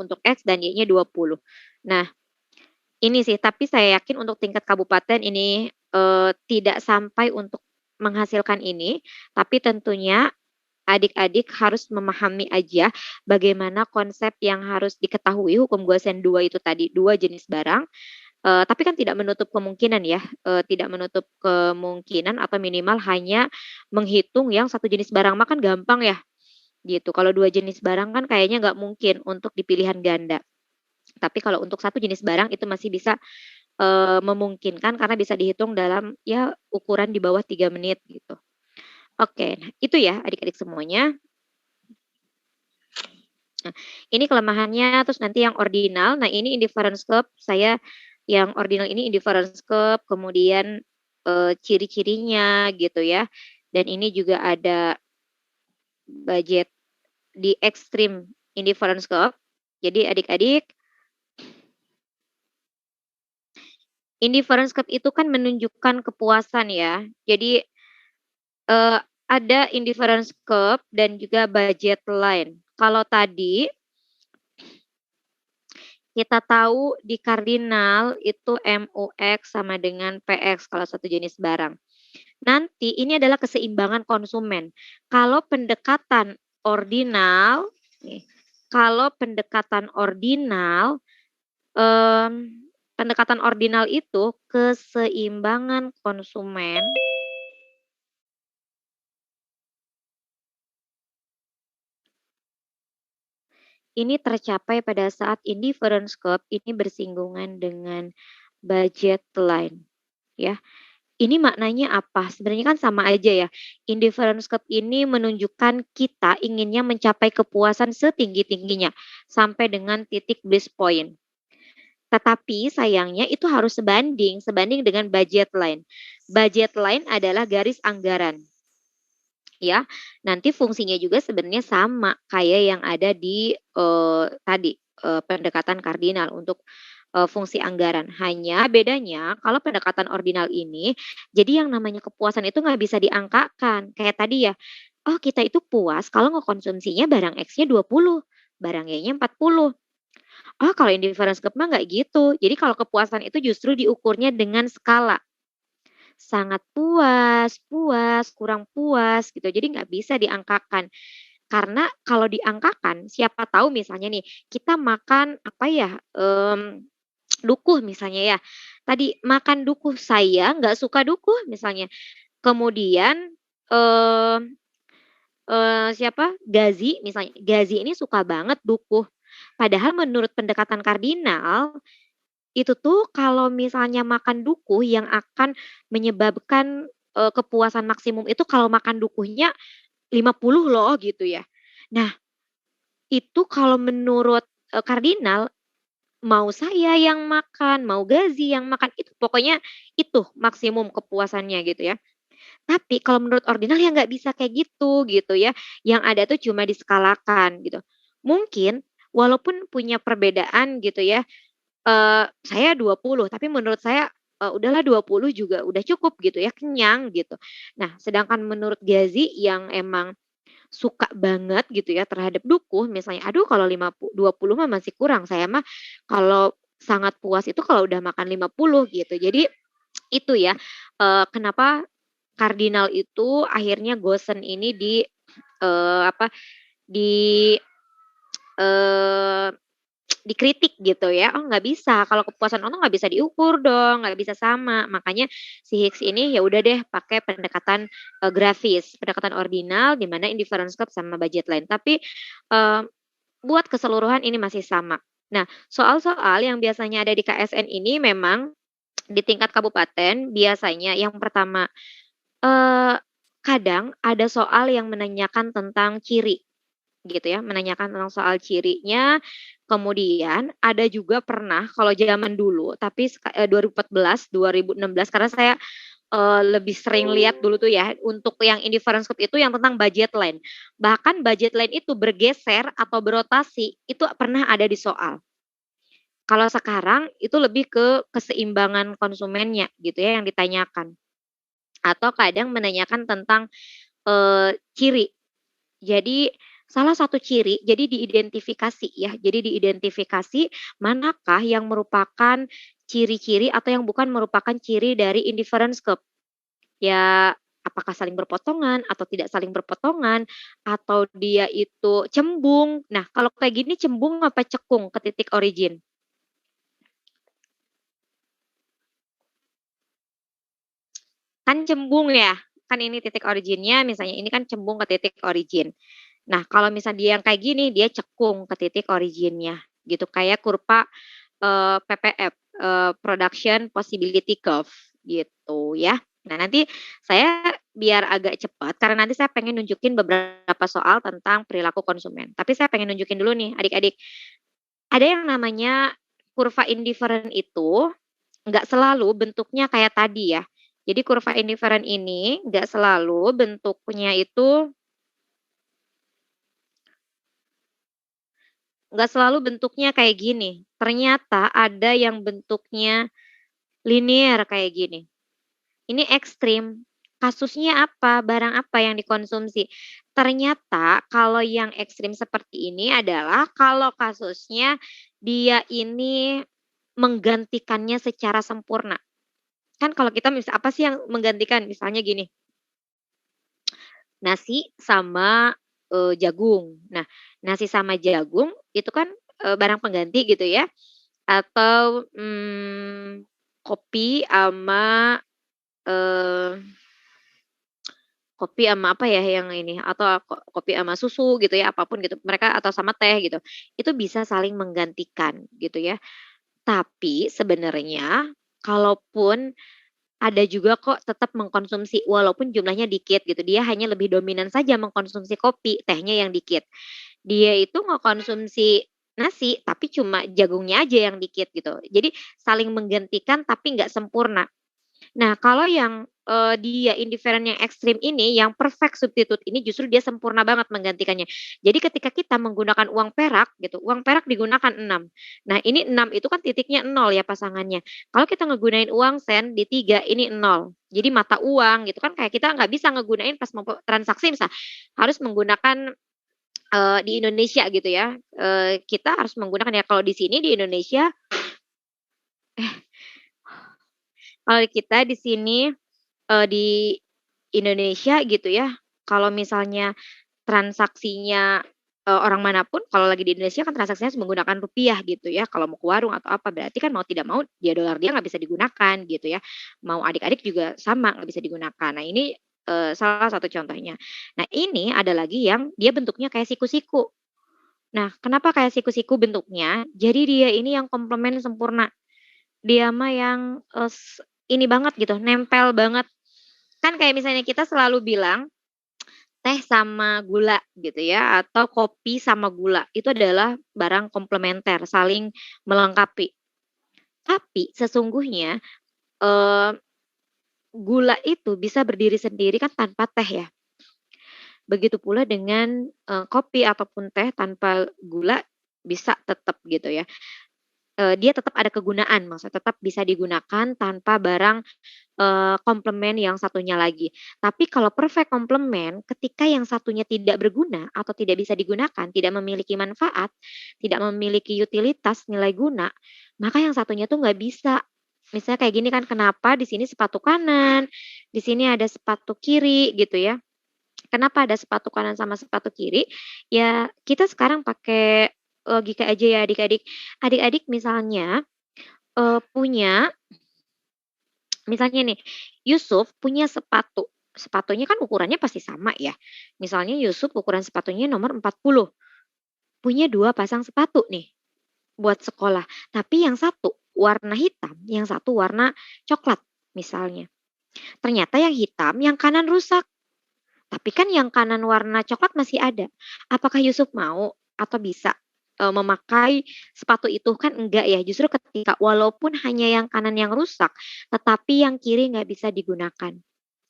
untuk X dan Y-nya 20. Nah, ini sih, tapi saya yakin untuk tingkat kabupaten ini tidak sampai untuk menghasilkan ini, tapi tentunya adik-adik harus memahami aja bagaimana konsep yang harus diketahui hukum Gosen 2 itu tadi, 2 jenis barang. Tapi kan tidak menutup kemungkinan ya, tidak menutup kemungkinan atau minimal hanya menghitung yang satu jenis barang mah kan gampang ya, gitu. Kalau 2 jenis barang kan kayaknya nggak mungkin untuk di pilihan ganda. Tapi kalau untuk satu jenis barang itu masih bisa memungkinkan karena bisa dihitung dalam ya ukuran di bawah 3 menit gitu. Oke, nah itu ya adik-adik semuanya. Nah, ini kelemahannya, terus nanti yang ordinal. Nah, ini indifference curve. Saya yang ordinal ini indifference curve, kemudian ciri-cirinya gitu ya. Dan ini juga ada budget di extreme indifference curve. Jadi adik-adik, indifference curve itu kan menunjukkan kepuasan ya. Jadi ada indifference curve dan juga budget line. Kalau tadi kita tahu di kardinal itu MUX sama dengan PX kalau satu jenis barang. Nanti ini adalah keseimbangan konsumen. Kalau pendekatan ordinal, pendekatan ordinal itu keseimbangan konsumen ini tercapai pada saat indifference curve ini bersinggungan dengan budget line, ya. Ini maknanya apa? Sebenarnya kan sama aja ya. Indifference curve ini menunjukkan kita inginnya mencapai kepuasan setinggi-tingginya sampai dengan titik bliss point. Tetapi sayangnya itu harus sebanding dengan budget line. Budget line adalah garis anggaran. Ya, nanti fungsinya juga sebenarnya sama kayak yang ada di tadi pendekatan kardinal untuk fungsi anggaran. Hanya bedanya kalau pendekatan ordinal ini, jadi yang namanya kepuasan itu nggak bisa diangkakan. Kayak tadi ya, oh kita itu puas kalau ngekonsumsinya barang X-nya 20, barang Y-nya 40. Oh kalau indifference curve mah nggak gitu. Jadi kalau kepuasan itu justru diukurnya dengan skala. Sangat puas, puas, kurang puas gitu. Jadi nggak bisa diangkakan. Karena kalau diangkakan, siapa tahu misalnya nih, kita makan apa ya, dukuh misalnya ya. Tadi makan dukuh, saya nggak suka dukuh misalnya. Kemudian, eee siapa, Gazi misalnya, Gazi ini suka banget dukuh. Padahal menurut pendekatan kardinal, itu tuh kalau misalnya makan dukuh yang akan menyebabkan, kepuasan maksimum itu kalau makan dukuhnya 50 loh gitu ya. Nah, itu kalau menurut, kardinal, mau saya yang makan, mau Gazi yang makan, itu pokoknya itu maksimum kepuasannya gitu ya. Tapi kalau menurut ordinal ya nggak bisa kayak gitu ya, yang ada tuh cuma diskalakan gitu. Mungkin walaupun punya perbedaan gitu ya, saya 20 tapi menurut saya, udahlah 20 juga udah cukup gitu ya, kenyang gitu. Nah, sedangkan menurut Gazi yang emang suka banget gitu ya terhadap dukuh misalnya, "Aduh kalau 20 mah masih kurang, saya mah kalau sangat puas itu kalau udah makan 50," gitu. Jadi itu ya, kenapa kardinal itu akhirnya Gosen ini apa, di eee, dikritik gitu ya, "Oh nggak bisa, kalau kepuasan orang nggak bisa diukur dong, nggak bisa sama." Makanya si Higgs ini ya udah deh pakai pendekatan, grafis, pendekatan ordinal di mana indifference curve sama budget line. Tapi, eee, buat keseluruhan ini masih sama. Nah, soal-soal yang biasanya ada di KSN ini memang di tingkat kabupaten biasanya yang pertama, eee, kadang ada soal yang menanyakan tentang ciri. Gitu ya, menanyakan tentang soal cirinya, kemudian ada juga pernah kalau zaman dulu, tapi 2014, 2016 karena saya, lebih sering lihat dulu tuh ya, untuk yang indifference curve itu yang tentang budget line. Bahkan budget line itu bergeser atau berotasi, itu pernah ada di soal. Kalau sekarang itu lebih ke keseimbangan konsumennya gitu ya yang ditanyakan, atau kadang menanyakan tentang, ciri. Jadi salah satu ciri, jadi diidentifikasi ya, jadi diidentifikasi manakah yang merupakan ciri-ciri atau yang bukan merupakan ciri dari indifference curve. Ya, apakah saling berpotongan atau tidak saling berpotongan, atau dia itu cembung. Nah, kalau kayak gini cembung apa cekung ke titik origin? Kan cembung ya, kan ini titik originnya misalnya ini kan cembung ke titik origin. Nah, kalau misalnya dia yang kayak gini, dia cekung ke titik originnya, gitu. Kayak kurva, PPF, Production Possibility Curve, gitu ya. Nah, nanti saya biar agak cepat, karena nanti saya pengen nunjukin beberapa soal tentang perilaku konsumen. Tapi saya pengen nunjukin dulu nih adik-adik, ada yang namanya kurva indifferent itu nggak selalu bentuknya kayak tadi ya. Jadi kurva indifferent ini nggak selalu bentuknya itu nggak selalu bentuknya kayak gini. Ternyata ada yang bentuknya linear kayak gini. Ini ekstrim. Kasusnya apa? Barang apa yang dikonsumsi? Ternyata kalau yang ekstrim seperti ini adalah kalau kasusnya dia ini menggantikannya secara sempurna. Kan kalau kita apa sih yang menggantikan? Misalnya gini, nasi sama, jagung. Nah, nasi sama jagung itu kan, barang pengganti gitu ya, atau, kopi sama, eee, kopi sama apa ya yang ini, atau kopi sama susu gitu ya, apapun gitu, mereka atau sama teh gitu. Itu bisa saling menggantikan gitu ya. Tapi sebenarnya kalaupun ada juga kok tetap mengkonsumsi walaupun jumlahnya dikit gitu, dia hanya lebih dominan saja mengkonsumsi kopi, tehnya yang dikit. Dia itu ngekonsumsi nasi, tapi cuma jagungnya aja yang dikit gitu. Jadi saling menggantikan tapi nggak sempurna. Nah, kalau yang, dia indiferent yang ekstrim ini, yang perfect substitute ini justru dia sempurna banget menggantikannya. Jadi ketika kita menggunakan uang perak gitu, uang perak digunakan 6. Nah, ini 6 itu kan titiknya 0 ya pasangannya. Kalau kita ngegunain uang sen di 3 ini 0. Jadi mata uang gitu kan kayak kita nggak bisa ngegunain pas mau transaksi harus menggunakan, di Indonesia gitu ya, kita harus menggunakan ya kalau di sini di Indonesia kalau kita di sini di Indonesia gitu ya, kalau misalnya transaksinya, orang manapun kalau lagi di Indonesia kan transaksinya harus menggunakan rupiah gitu ya, kalau mau ke warung atau apa, berarti kan mau tidak mau dia dolar dia nggak bisa digunakan gitu ya. Mau adik-adik juga sama nggak bisa digunakan. Nah ini, salah satu contohnya. Nah ini ada lagi yang dia bentuknya kayak siku-siku. Nah kenapa kayak siku-siku bentuknya? Jadi dia ini yang komplement sempurna. Dia mah yang, ini banget gitu, nempel banget. Kan kayak misalnya kita selalu bilang, teh sama gula gitu ya, atau kopi sama gula, itu adalah barang komplementer, saling melengkapi. Tapi sesungguhnya, eee, gula itu bisa berdiri sendiri kan tanpa teh ya. Begitu pula dengan, kopi ataupun teh tanpa gula bisa tetap gitu ya. Dia tetap ada kegunaan, maksudnya tetap bisa digunakan tanpa barang komplement yang satunya lagi. Tapi kalau perfect komplement, ketika yang satunya tidak berguna atau tidak bisa digunakan, tidak memiliki manfaat, tidak memiliki utilitas, nilai guna, maka yang satunya tuh nggak bisa. Misalnya kayak gini kan, kenapa di sini sepatu kanan, di sini ada sepatu kiri gitu ya. Kenapa ada sepatu kanan sama sepatu kiri? Ya kita sekarang pakai logika aja ya adik-adik. Adik-adik misalnya, punya misalnya nih, Yusuf punya sepatu, sepatunya kan ukurannya pasti sama ya. Misalnya Yusuf ukuran sepatunya nomor 40, punya 2 pasang sepatu nih buat sekolah, tapi yang satu warna hitam, yang satu warna coklat misalnya. Ternyata yang hitam yang kanan rusak, tapi kan yang kanan warna coklat masih ada. Apakah Yusuf mau atau bisa, memakai sepatu itu? Kan enggak ya, justru ketika walaupun hanya yang kanan yang rusak, tetapi yang kiri nggak bisa digunakan.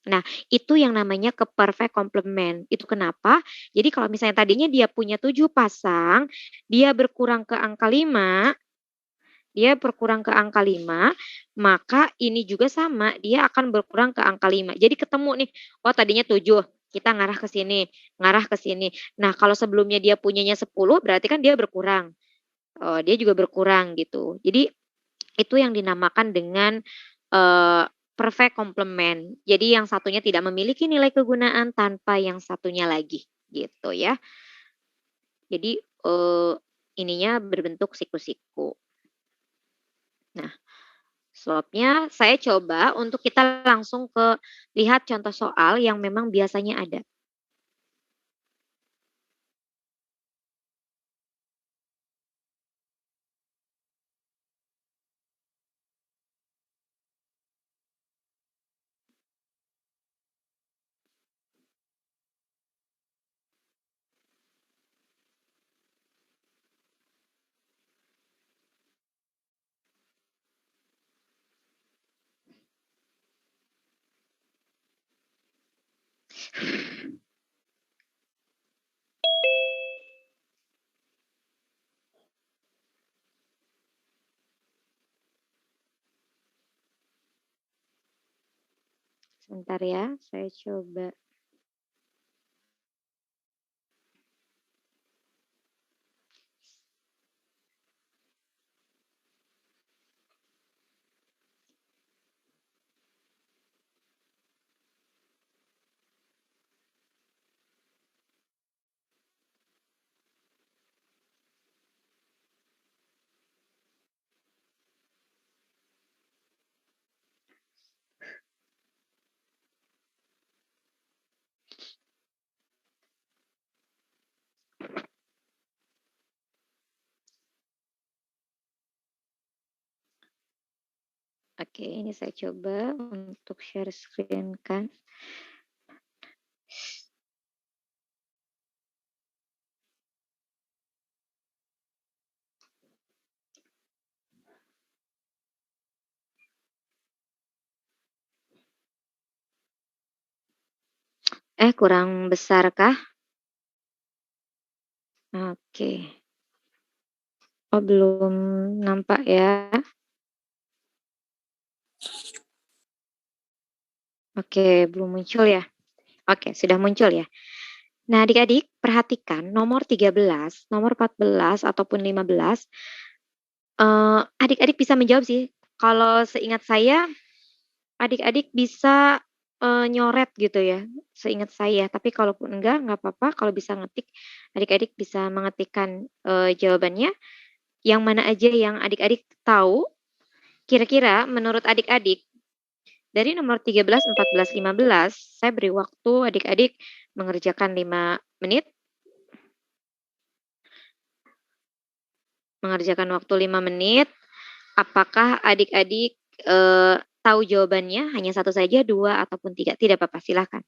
Nah, itu yang namanya perfect complement. Itu kenapa? Jadi kalau misalnya tadinya dia punya 7 pasang, dia berkurang ke angka 5, maka ini juga sama, dia akan berkurang ke angka 5. Jadi ketemu nih, oh tadinya 7, kita ngarah ke sini, ngarah ke sini. Nah, kalau sebelumnya dia punyanya 10, berarti kan dia berkurang, dia juga berkurang gitu. Jadi itu yang dinamakan dengan, perfect complement. Jadi yang satunya tidak memiliki nilai kegunaan tanpa yang satunya lagi, gitu ya. Jadi, ininya berbentuk siku-siku. Nah, swapnya saya coba untuk kita langsung ke lihat contoh soal yang memang biasanya ada. Sebentar ya, saya coba. Oke, ini saya coba untuk share screen kan. Kurang besar kah? Oke. Oh, belum nampak ya. Oke, belum muncul ya. Oke, sudah muncul ya. Nah, adik-adik perhatikan nomor 13, nomor 14 ataupun 15, adik-adik bisa menjawab sih. Kalau seingat saya, adik-adik bisa, nyoret gitu ya, seingat saya. Tapi kalaupun enggak, nggak apa-apa, kalau bisa ngetik, adik-adik bisa mengetikkan, jawabannya, yang mana aja yang adik-adik tahu, kira-kira menurut adik-adik, dari nomor 13, 14, 15, saya beri waktu adik-adik mengerjakan 5 menit, mengerjakan waktu 5 menit. Apakah adik-adik, tahu jawabannya? Hanya satu saja, 2 ataupun 3? Tidak apa-apa, silahkan.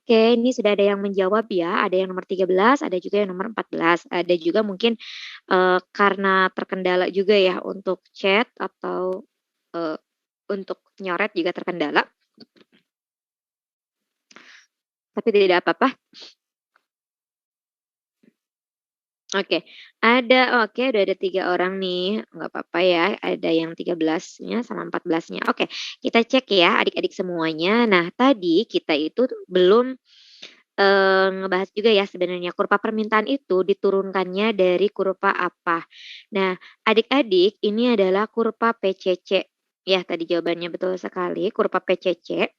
Oke, ini sudah ada yang menjawab ya, ada yang nomor 13, ada juga yang nomor 14. Ada juga mungkin, karena terkendala juga ya untuk chat atau, eee, untuk nyoret juga terkendala. Tapi tidak apa-apa. Oke, udah ada 3 orang nih, nggak apa-apa ya, ada yang 13-nya sama 14-nya. Oke, kita cek ya adik-adik semuanya. Nah, tadi kita itu belum, ngebahas juga ya sebenarnya kurva permintaan itu diturunkannya dari kurva apa. Nah, adik-adik ini adalah kurva PCC. Ya, tadi jawabannya betul sekali, kurva PCC.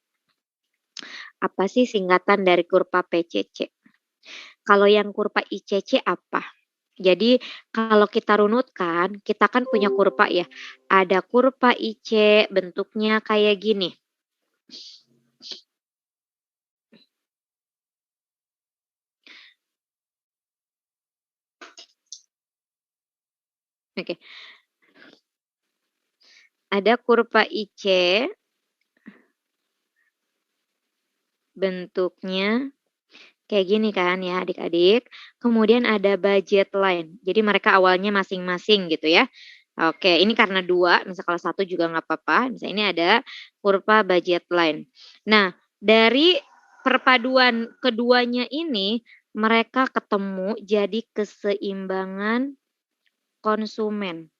Apa sih singkatan dari kurva PCC? Kalau yang kurva ICC apa? Jadi kalau kita runutkan, kita kan punya kurva ya. Ada kurva IC bentuknya kayak gini. Oke. Ada kurva IC bentuknya kayak gini kan ya adik-adik. Kemudian ada budget line. Jadi mereka awalnya masing-masing gitu ya. Oke, ini karena 2, misal kalau 1 juga nggak apa-apa. Misal ini ada kurva budget line. Nah, dari perpaduan keduanya ini, mereka ketemu jadi keseimbangan konsumen.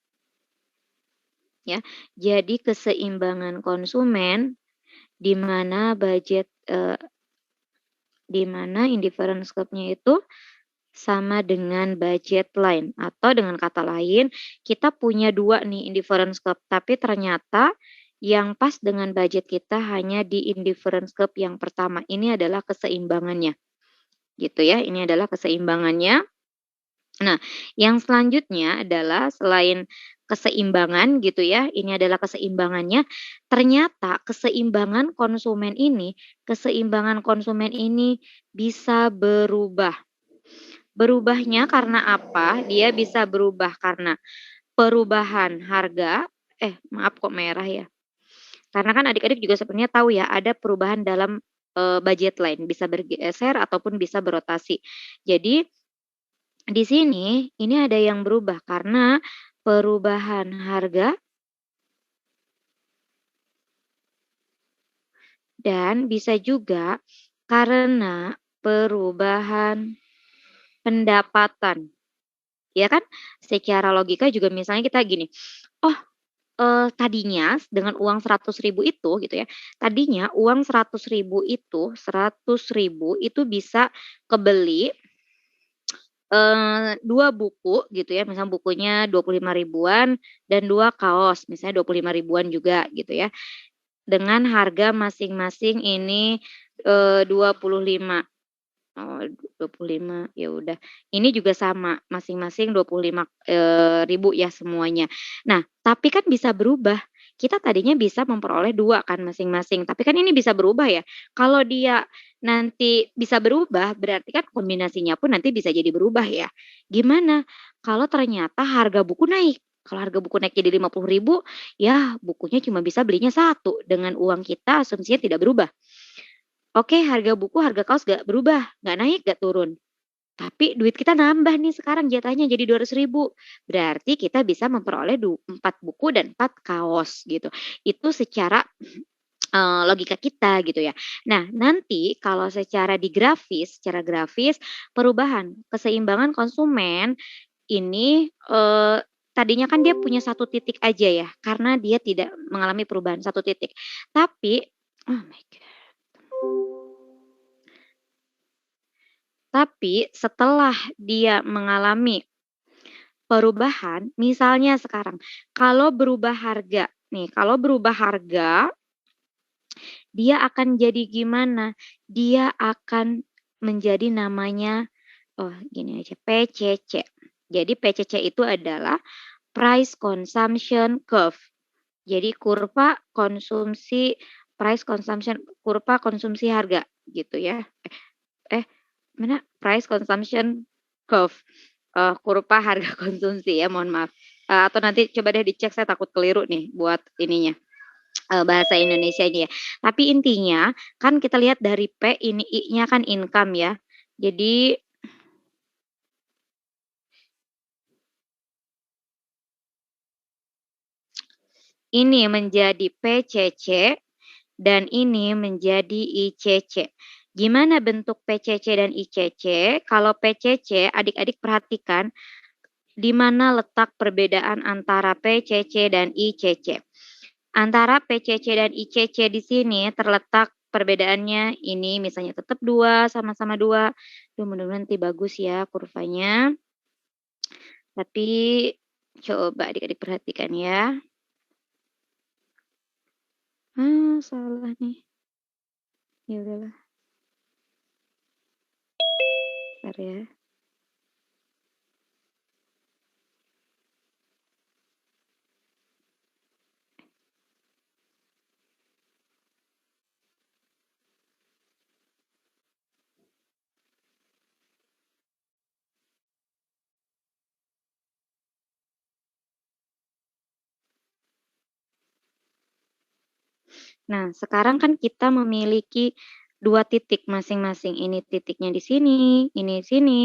Ya, jadi keseimbangan konsumen di mana di mana indifference curve-nya itu sama dengan budget line. Atau dengan kata lain, kita punya 2 nih indifference curve, tapi ternyata yang pas dengan budget kita hanya di indifference curve yang pertama. Ini adalah keseimbangannya. Gitu ya, ini adalah keseimbangannya. Nah, yang selanjutnya adalah selain keseimbangan gitu ya, ini adalah keseimbangannya, ternyata keseimbangan konsumen ini bisa berubah. Berubahnya karena apa? Dia bisa berubah karena perubahan harga, maaf kok merah ya. Karena kan adik-adik juga sebenarnya tahu ya, ada perubahan dalam, budget line, bisa bergeser ataupun bisa berotasi. Jadi di sini, ini ada yang berubah karena perubahan harga dan bisa juga karena perubahan pendapatan. Ya kan? Secara logika juga misalnya kita gini, oh, tadinya dengan uang 100.000 itu gitu ya, tadinya uang 100.000 itu bisa kebeli 2 buku gitu ya, misalnya bukunya 25 ribuan dan 2 kaos, misalnya 25 ribuan juga gitu ya, dengan harga masing-masing ini, 25. Oh, 25, ya udah. Ini juga sama, masing-masing 25, ribu ya semuanya. Nah, tapi kan bisa berubah. Kita tadinya bisa memperoleh 2 kan masing-masing, tapi kan ini bisa berubah ya. Kalau dia nanti bisa berubah, berarti kan kombinasinya pun nanti bisa jadi berubah ya. Gimana kalau ternyata harga buku naik? Kalau harga buku naik jadi 50.000, ya bukunya cuma bisa belinya 1 dengan uang kita asumsinya tidak berubah. Oke, harga buku, harga kaos gak berubah, gak naik, gak turun. Tapi duit kita nambah nih sekarang jatahnya jadi 200.000. Berarti kita bisa memperoleh 4 buku dan 4 kaos gitu. Itu secara logika kita gitu ya. Nah, nanti kalau secara grafis perubahan keseimbangan konsumen ini tadinya kan dia punya 1 titik aja ya, karena dia tidak mengalami perubahan 1 titik. Tapi oh my god. Tapi setelah dia mengalami perubahan, misalnya sekarang kalau berubah harga nih, kalau berubah harga, dia akan jadi gimana? Dia akan menjadi namanya, oh gini aja, PCC. Jadi PCC itu adalah Price Consumption Curve. Jadi kurva konsumsi harga gitu ya. Mana? Price Consumption Curve, kurva harga konsumsi ya, mohon maaf. Atau nanti coba deh dicek, saya takut keliru nih buat ininya, bahasa Indonesianya ya. Tapi intinya kan kita lihat dari P ini I-nya kan income ya. Jadi ini menjadi PCC dan ini menjadi ICC. Gimana bentuk PCC dan ICC? Kalau PCC, adik-adik perhatikan di mana letak perbedaan antara PCC dan ICC. Antara PCC dan ICC di sini terletak perbedaannya ini misalnya tetap 2, sama-sama 2. Mudah-mudahan nanti bagus ya kurvanya. Tapi coba adik-adik perhatikan ya. Salah nih. Ya udahlah. Bentar ya. Nah, sekarang kan kita memiliki 2 titik masing-masing. Ini titiknya di sini, ini di sini,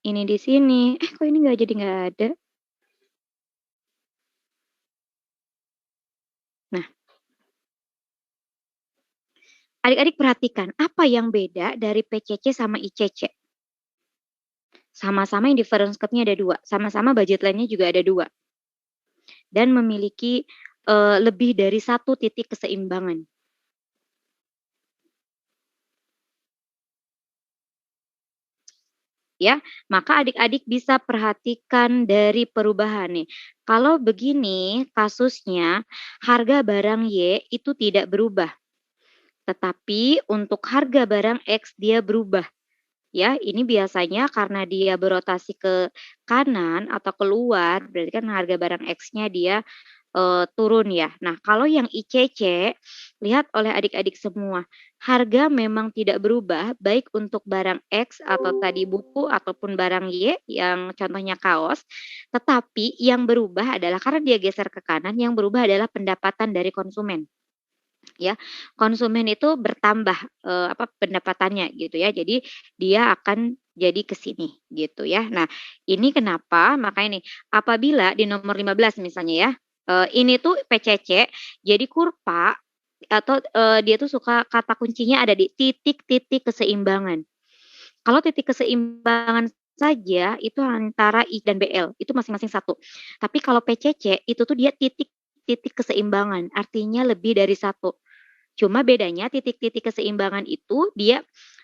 ini di sini. Kok ini nggak ada? Nah, adik-adik perhatikan, apa yang beda dari PCC sama ICC? Sama-sama indifference curve-nya ada 2, sama-sama budget line-nya juga ada 2. Dan memiliki lebih dari 1 titik keseimbangan. Ya, maka adik-adik bisa perhatikan dari perubahan nih. Kalau begini kasusnya, harga barang Y itu tidak berubah. Tetapi untuk harga barang X dia berubah. Ya, ini biasanya karena dia berotasi ke kanan atau keluar, berarti kan harga barang X-nya dia turun ya. Nah, kalau yang ICC, lihat oleh adik-adik semua, harga memang tidak berubah baik untuk barang X atau tadi buku ataupun barang Y yang contohnya kaos, tetapi yang berubah adalah karena dia geser ke kanan, yang berubah adalah pendapatan dari konsumen. Ya, konsumen itu bertambah pendapatannya gitu ya. Jadi dia akan jadi ke sini gitu ya. Nah, ini kenapa? Makanya nih, apabila di nomor 15 misalnya ya, ini tuh PCC, jadi kurva atau dia tuh suka kata kuncinya ada di titik-titik keseimbangan. Kalau titik keseimbangan saja itu antara I dan BL, itu masing-masing 1. Tapi kalau PCC itu tuh dia titik-titik keseimbangan, artinya lebih dari 1. Cuma bedanya titik-titik keseimbangan itu dia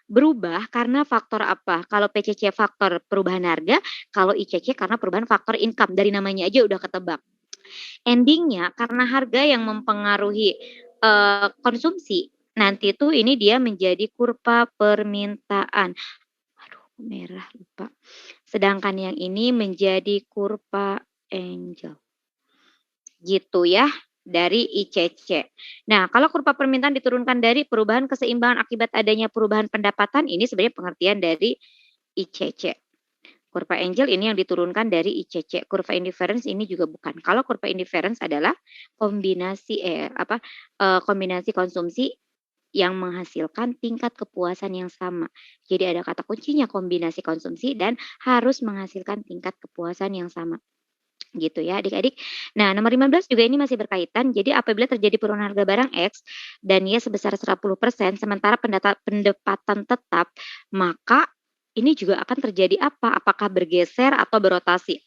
berubah karena faktor apa? Kalau PCC faktor perubahan harga, kalau ICC karena perubahan faktor income. Dari namanya aja udah ketebak. Endingnya karena harga yang mempengaruhi konsumsi, nanti tuh ini dia menjadi kurva permintaan. Aduh, merah lupa. Sedangkan yang ini menjadi kurva angel. Gitu ya, dari ICC. Nah, kalau kurva permintaan diturunkan dari perubahan keseimbangan akibat adanya perubahan pendapatan, ini sebenarnya pengertian dari ICC. Kurva angel ini yang diturunkan dari ICC. Kurva indifference ini juga bukan. Kalau kurva indifference adalah kombinasi kombinasi konsumsi yang menghasilkan tingkat kepuasan yang sama. Jadi ada kata kuncinya kombinasi konsumsi dan harus menghasilkan tingkat kepuasan yang sama. Gitu ya adik-adik. Nah nomor 15 juga ini masih berkaitan. Jadi apabila terjadi penurunan harga barang X dan ia sebesar 10% sementara pendapatan tetap, maka ini juga akan terjadi apa? Apakah bergeser atau berotasi?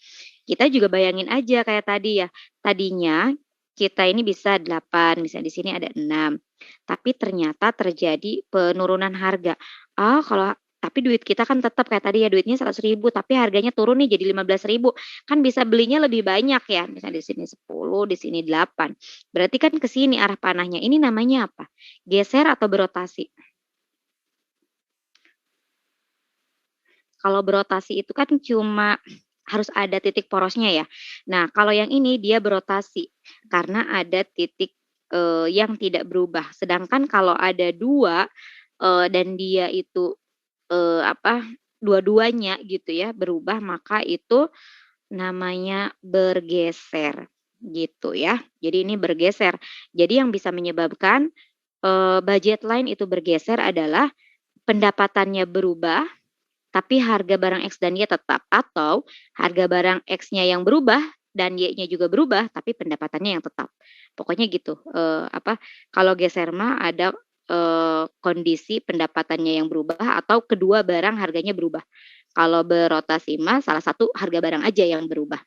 Kita juga bayangin aja kayak tadi ya. Tadinya kita ini bisa 8, misalnya di sini ada 6. Tapi ternyata terjadi penurunan harga. Kalau tapi duit kita kan tetap kayak tadi ya duitnya 100.000 tapi harganya turun nih jadi 15.000. Kan bisa belinya lebih banyak ya. Misalnya di sini 10, di sini 8. Berarti kan ke sini arah panahnya. Ini namanya apa? Geser atau berotasi? Kalau berotasi itu kan cuma harus ada titik porosnya ya. Nah, kalau yang ini dia berotasi karena ada titik yang tidak berubah. Sedangkan kalau ada 2 dan dia itu dua-duanya gitu ya berubah, maka itu namanya bergeser gitu ya. Jadi ini bergeser. Jadi yang bisa menyebabkan budget line itu bergeser adalah pendapatannya berubah, tapi harga barang X dan Y tetap, atau harga barang X-nya yang berubah dan Y-nya juga berubah, tapi pendapatannya yang tetap. Pokoknya gitu. Kalau geser mah ada kondisi pendapatannya yang berubah atau kedua barang harganya berubah. Kalau berotasi mah salah satu harga barang aja yang berubah.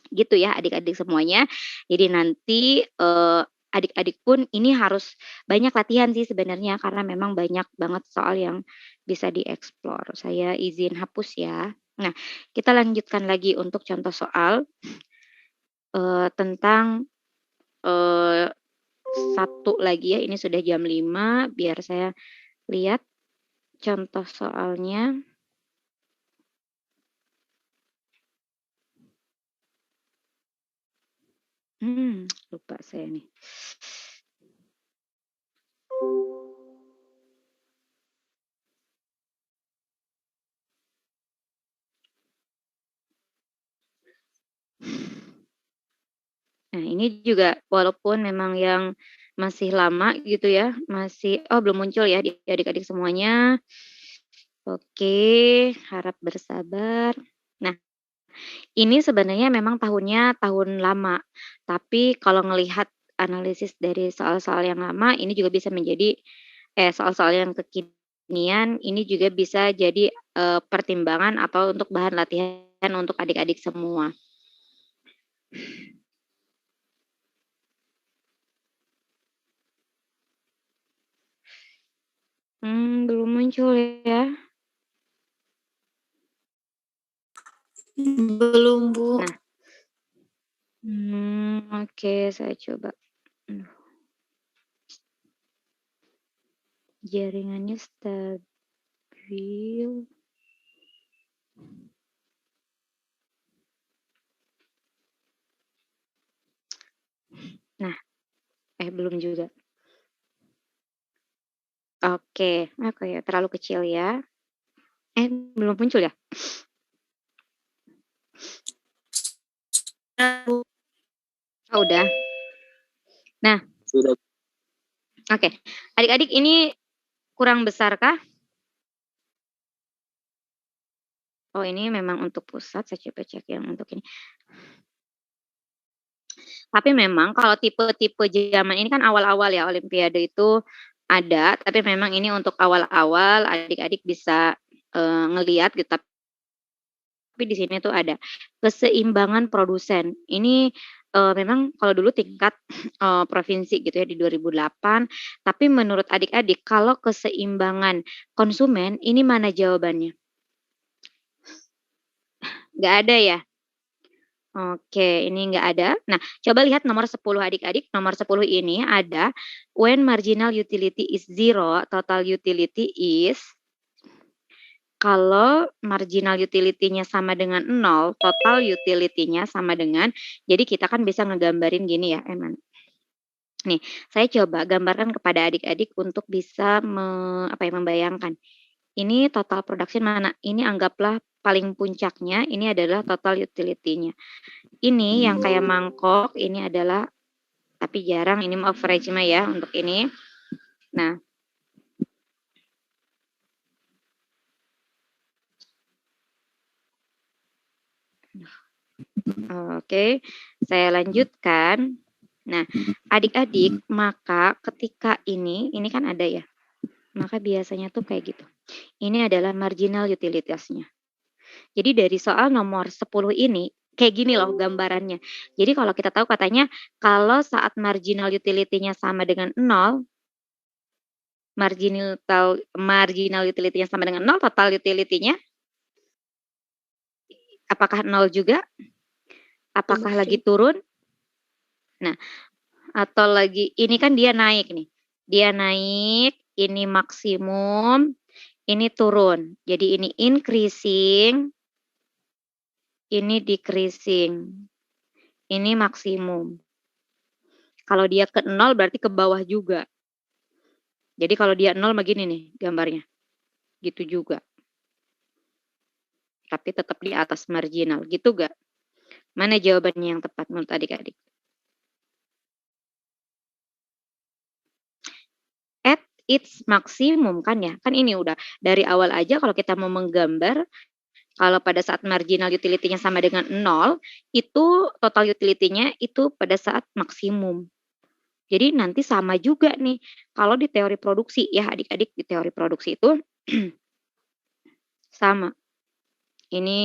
Gitu ya adik-adik semuanya. Jadi nanti adik-adik pun ini harus banyak latihan sih sebenarnya karena memang banyak banget soal yang bisa dieksplor. Saya izin hapus ya. Nah, kita lanjutkan lagi untuk contoh soal tentang satu lagi ya. Ini sudah jam 5 biar saya lihat contoh soalnya. Lupa saya nih. Nah, ini juga walaupun memang yang masih lama gitu ya, belum muncul ya di adik-adik semuanya. Oke, harap bersabar. Nah, ini sebenarnya memang tahunnya tahun lama, tapi kalau ngelihat analisis dari soal-soal yang lama, ini juga bisa menjadi soal-soal yang kekinian, ini juga bisa jadi pertimbangan atau untuk bahan latihan untuk adik-adik semua. Belum muncul ya? Belum, Bu. Nah. Oke, saya coba. Jaringannya stabil. Nah, belum juga. Oke, terlalu kecil ya. Belum muncul ya? Oh, udah. Nah, Sudah. oke. Adik-adik ini kurang besar kah? Oh, ini memang untuk pusat, saya coba cek yang untuk ini. Tapi memang kalau tipe-tipe zaman ini kan awal-awal ya Olimpiade itu ada, tapi memang ini untuk awal-awal adik-adik bisa ngelihat gitu. Tapi di sini tuh ada keseimbangan produsen. Ini memang kalau dulu tingkat provinsi gitu ya di 2008, tapi menurut adik-adik kalau keseimbangan konsumen ini mana jawabannya? Nggak ada ya? Oke, ini nggak ada. Nah, coba lihat nomor 10 adik-adik. Nomor 10 ini ada when marginal utility is zero, total utility is. Kalau marginal utility-nya sama dengan 0, total utility-nya sama dengan, jadi kita kan bisa ngegambarin gini ya, Nih, saya coba gambarkan kepada adik-adik untuk bisa membayangkan. Ini total production mana? Ini anggaplah paling puncaknya, ini adalah total utility-nya. Ini yang kayak mangkok, ini adalah, tapi jarang, ini average mah ya untuk ini. Nah, oke, saya lanjutkan. Nah, adik-adik, maka ketika ini kan ada ya, maka biasanya tuh kayak gitu. Ini adalah marginal utilitasnya. Jadi dari soal nomor 10 ini, kayak gini loh gambarannya. Jadi kalau kita tahu katanya, kalau saat marginal utility-nya sama dengan 0, marginal utility-nya sama dengan 0, total utility-nya apakah 0 juga? Apakah lagi turun? Nah, atau lagi, ini kan dia naik nih. Dia naik, ini maksimum, ini turun. Jadi ini increasing, ini decreasing. Ini maksimum. Kalau dia ke 0 berarti ke bawah juga. Jadi kalau dia 0 begini nih gambarnya. Gitu juga. Tapi tetap di atas marginal. Gitu gak? Mana jawabannya yang tepat menurut adik-adik? its maksimum kan ya. Kan ini udah dari awal aja kalau kita mau menggambar, kalau pada saat marginal utility-nya sama dengan 0, itu total utility-nya itu pada saat maksimum. Jadi nanti sama juga nih kalau di teori produksi ya adik-adik, di teori produksi itu sama. Ini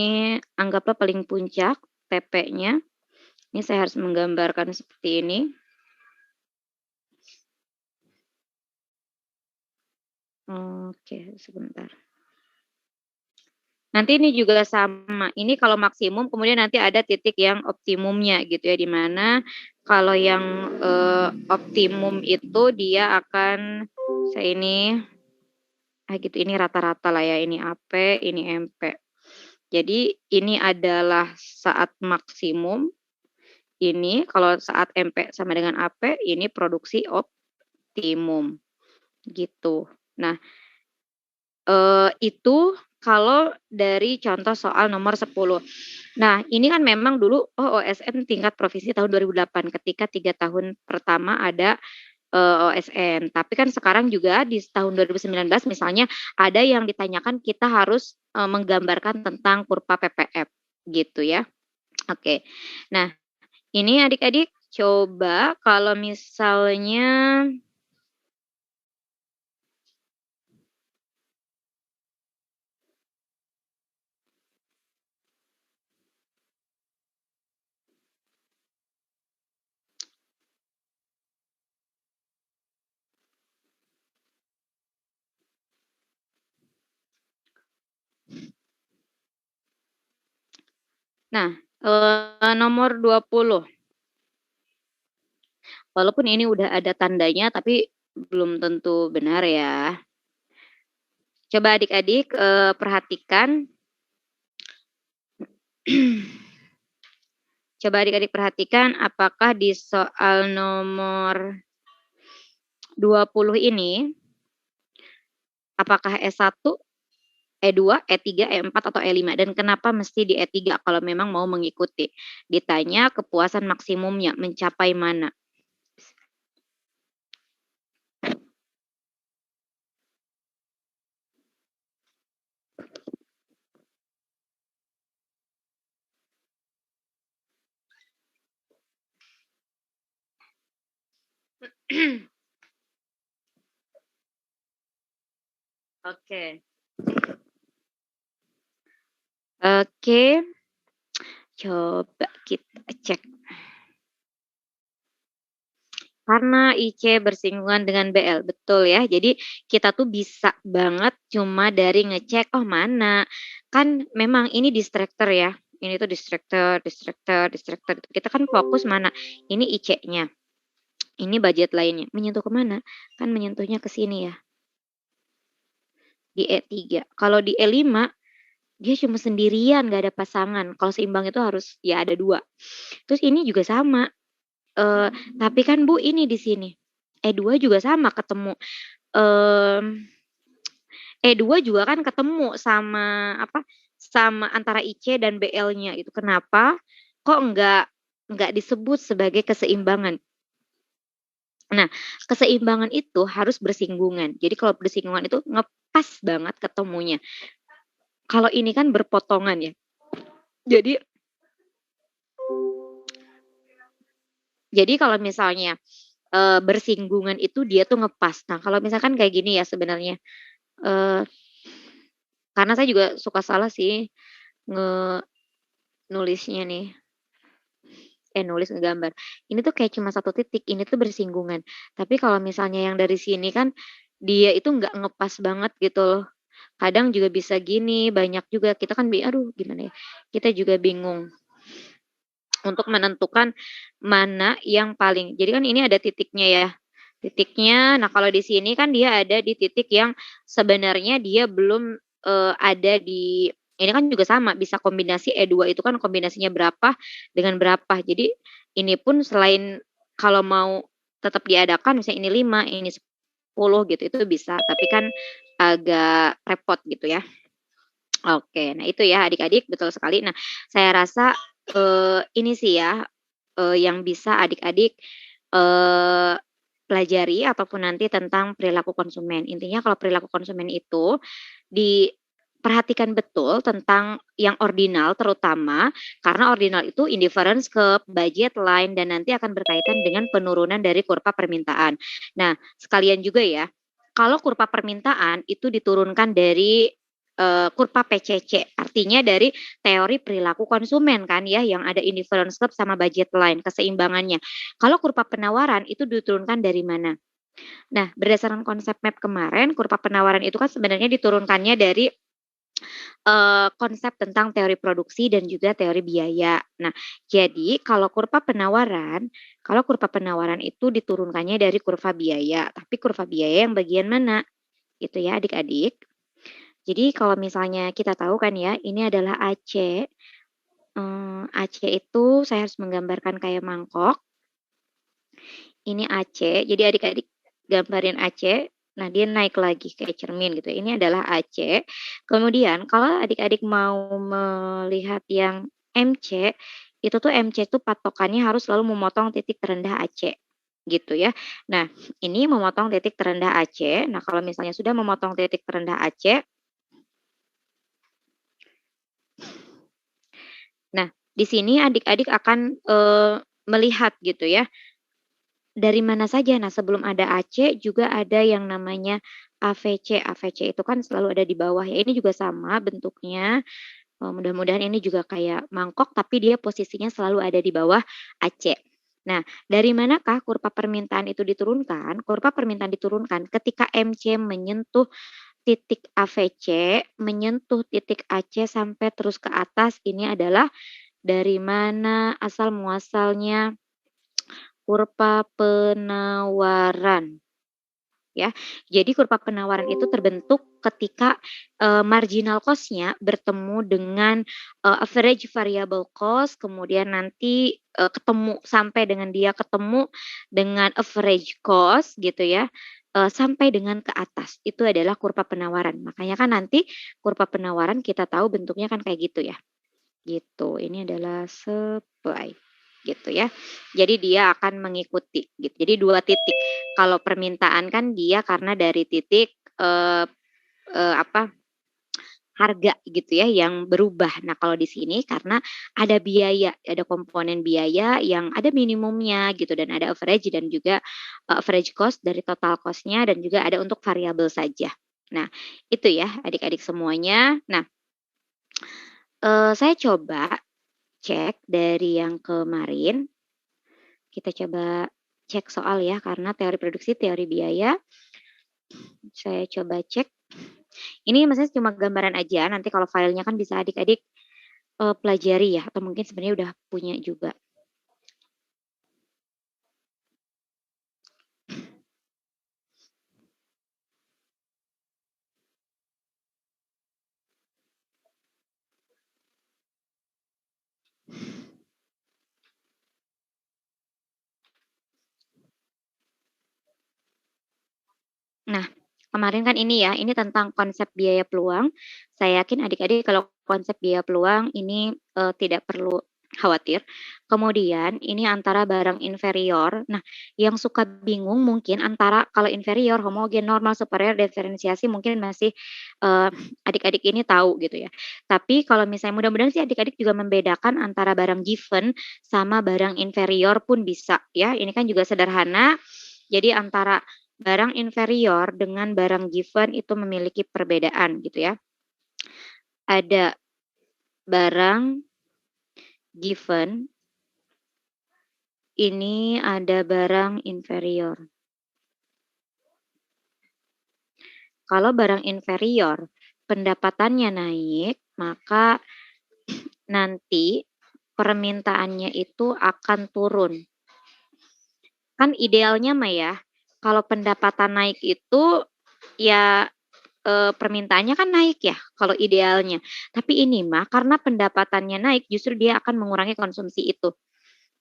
anggaplah paling puncak TP-nya. Ini saya harus menggambarkan seperti ini. Oke, sebentar. Nanti ini juga sama. Ini kalau maksimum, kemudian nanti ada titik yang optimumnya gitu ya, di mana kalau yang optimum itu dia akan saya ini gitu, ini rata-rata lah ya, ini AP, ini MP. Jadi ini adalah saat maksimum. Ini kalau saat MP sama dengan AP, ini produksi optimum gitu. Nah, itu kalau dari contoh soal nomor 10. Nah, ini kan memang dulu OSN tingkat provinsi tahun 2008 ketika 3 tahun pertama ada OSN. Tapi kan sekarang juga di tahun 2019 misalnya ada yang ditanyakan kita harus menggambarkan tentang kurva PPF gitu ya. Oke. Nah, ini adik-adik coba kalau misalnya nah, nomor 20. Walaupun ini udah ada tandanya tapi belum tentu benar ya. Coba adik-adik perhatikan. Coba adik-adik perhatikan apakah di soal nomor 20 ini apakah E1, E2, E3, E4 atau E5 dan kenapa mesti di E3 kalau memang mau mengikuti. Ditanya kepuasan maksimumnya mencapai mana. Oke. Oke. Coba kita cek. Karena IC bersinggungan dengan BL, betul ya. Jadi kita tuh bisa banget cuma dari ngecek, oh mana. Kan memang ini distractor ya. Ini tuh distractor. Kita kan fokus mana. Ini IC-nya. Ini budget lainnya. Menyentuh kemana? Kan menyentuhnya ke sini ya. Di E3. Kalau di E5, dia cuma sendirian, gak ada pasangan. Kalau seimbang itu harus ya ada 2. Terus ini juga sama. Tapi kan Bu ini di sini. E2 juga sama ketemu. E2 juga kan ketemu sama apa? Sama antara IC dan BL-nya itu. Kenapa? Kok enggak disebut sebagai keseimbangan? Nah, keseimbangan itu harus bersinggungan. Jadi kalau bersinggungan itu ngepas banget ketemunya. Kalau ini kan berpotongan ya. Jadi kalau misalnya bersinggungan itu dia tuh ngepas. Nah, kalau misalkan kayak gini ya sebenarnya, karena saya juga suka salah sih nulisnya nih. Nulis ngegambar. Ini tuh kayak cuma 1 titik, ini tuh bersinggungan. Tapi kalau misalnya yang dari sini kan dia itu nggak ngepas banget gitu loh. Kadang juga bisa gini, banyak juga kita kan aduh gimana ya? Kita juga bingung untuk menentukan mana yang paling. Jadi kan ini ada titiknya ya. Titiknya. Nah, kalau di sini kan dia ada di titik yang sebenarnya dia belum ada di ini kan juga sama bisa kombinasi E2 itu kan kombinasinya berapa dengan berapa. Jadi ini pun selain kalau mau tetap diadakan misalnya ini 5, ini 10 gitu itu bisa, tapi kan agak repot gitu ya. Oke, nah itu ya adik-adik betul sekali. Nah, saya rasa ini sih ya yang bisa adik-adik pelajari ataupun nanti tentang perilaku konsumen. Intinya kalau perilaku konsumen itu diperhatikan betul tentang yang ordinal terutama, karena ordinal itu indifference ke budget line dan nanti akan berkaitan dengan penurunan dari kurva permintaan. Nah, sekalian juga ya, kalau kurva permintaan itu diturunkan dari kurva PCC, artinya dari teori perilaku konsumen kan ya, yang ada indifference curve sama budget line, keseimbangannya. Kalau kurva penawaran itu diturunkan dari mana? Nah, berdasarkan konsep map kemarin, kurva penawaran itu kan sebenarnya diturunkannya dari konsep tentang teori produksi dan juga teori biaya. Nah, jadi kalau kurva penawaran itu diturunkannya dari kurva biaya, tapi kurva biaya yang bagian mana? Gitu ya adik-adik. Jadi kalau misalnya kita tahu kan ya, ini adalah AC. AC itu saya harus menggambarkan kayak mangkok. Ini AC, jadi adik-adik gambarin AC. Nah, dia naik lagi kayak cermin gitu. Ini adalah AC. Kemudian kalau adik-adik mau melihat yang MC, itu tuh MC tuh patokannya harus selalu memotong titik terendah AC gitu ya. Nah, ini memotong titik terendah AC. Nah, kalau misalnya sudah memotong titik terendah AC, nah di sini adik-adik akan melihat gitu ya. Dari mana saja? Nah, sebelum ada AC juga ada yang namanya AVC. AVC itu kan selalu ada di bawah ya. Ini juga sama bentuknya. Mudah-mudahan ini juga kayak mangkok tapi dia posisinya selalu ada di bawah AC. Nah, dari manakah kurva permintaan itu diturunkan? Kurva permintaan diturunkan ketika MC menyentuh titik AVC, menyentuh titik AC sampai terus ke atas. Ini adalah dari mana asal muasalnya kurva penawaran ya. Jadi kurva penawaran itu terbentuk ketika marginal cost-nya bertemu dengan average variable cost, kemudian nanti ketemu sampai dengan dia ketemu dengan average cost gitu ya. Sampai dengan ke atas itu adalah kurva penawaran. Makanya kan nanti kurva penawaran kita tahu bentuknya kan kayak gitu ya. Gitu. Ini adalah supply gitu ya. Jadi dia akan mengikuti gitu. Jadi 2 titik. Kalau permintaan kan dia karena dari titik harga gitu ya yang berubah. Nah, kalau di sini karena ada biaya, ada komponen biaya yang ada minimumnya gitu dan ada average dan juga average cost dari total cost-nya dan juga ada untuk variabel saja. Nah, itu ya adik-adik semuanya. Nah, saya coba cek dari yang kemarin, kita coba cek soal ya, karena teori produksi, teori biaya. Saya coba cek. Ini maksudnya cuma gambaran aja, nanti kalau filenya kan bisa adik-adik pelajari ya, atau mungkin sebenarnya udah punya juga. Nah, kemarin kan ini ya, ini tentang konsep biaya peluang. Saya yakin adik-adik kalau konsep biaya peluang ini tidak perlu khawatir. Kemudian ini antara barang inferior. Nah, yang suka bingung mungkin antara kalau inferior, homogen, normal, superior, diferensiasi mungkin masih adik-adik ini tahu gitu ya. Tapi kalau misalnya mudah-mudahan sih adik-adik juga membedakan antara barang given sama barang inferior pun bisa ya. Ini kan juga sederhana. Jadi antara barang inferior dengan barang given itu memiliki perbedaan gitu ya. Ada barang given, ini ada barang inferior. Kalau barang inferior pendapatannya naik, maka nanti permintaannya itu akan turun. Kan idealnya mah ya, kalau pendapatan naik itu ya permintaannya kan naik ya kalau idealnya. Tapi ini mah karena pendapatannya naik justru dia akan mengurangi konsumsi itu.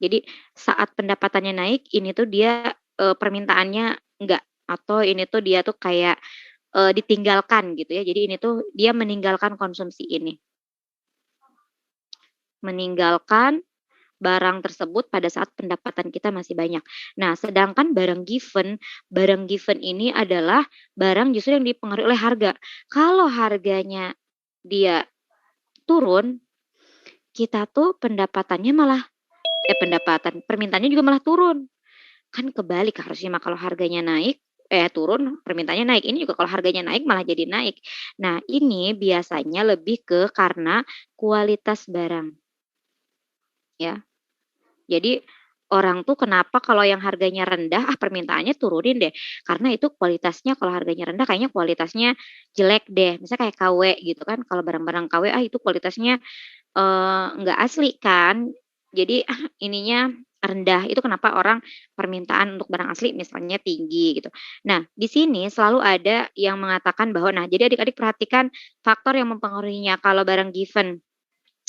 Jadi saat pendapatannya naik ini tuh dia permintaannya enggak atau ini tuh dia tuh kayak ditinggalkan gitu ya. Jadi ini tuh dia meninggalkan konsumsi ini. Meninggalkan barang tersebut pada saat pendapatan kita masih banyak. Nah, sedangkan barang given ini adalah barang justru yang dipengaruhi oleh harga. Kalau harganya dia turun, kita tuh permintaannya juga malah turun. Kan kebalik harusnya mah, kalau harganya naik turun, permintaannya naik. Ini juga kalau harganya naik malah jadi naik. Nah, ini biasanya lebih ke karena kualitas barang, ya. Jadi orang tuh kenapa kalau yang harganya rendah, permintaannya turunin deh. Karena itu kualitasnya, kalau harganya rendah kayaknya kualitasnya jelek deh. Misalnya kayak KW gitu kan, kalau barang-barang KW, itu kualitasnya nggak asli kan. Jadi ininya rendah. Itu kenapa orang permintaan untuk barang asli misalnya tinggi gitu. Nah, di sini selalu ada yang mengatakan bahwa, nah jadi adik-adik perhatikan faktor yang mempengaruhinya. Kalau barang given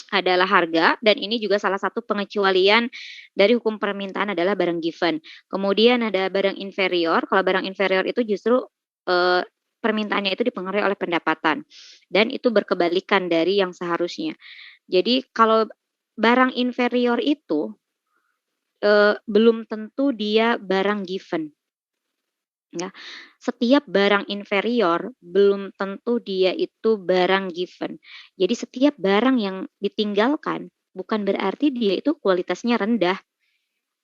adalah harga, dan ini juga salah satu pengecualian dari hukum permintaan adalah barang given. Kemudian ada barang inferior. Kalau barang inferior itu justru permintaannya itu dipengaruhi oleh pendapatan, dan itu berkebalikan dari yang seharusnya. Jadi kalau barang inferior itu belum tentu dia barang given. Ya, setiap barang inferior belum tentu dia itu barang given. Jadi setiap barang yang ditinggalkan bukan berarti dia itu kualitasnya rendah,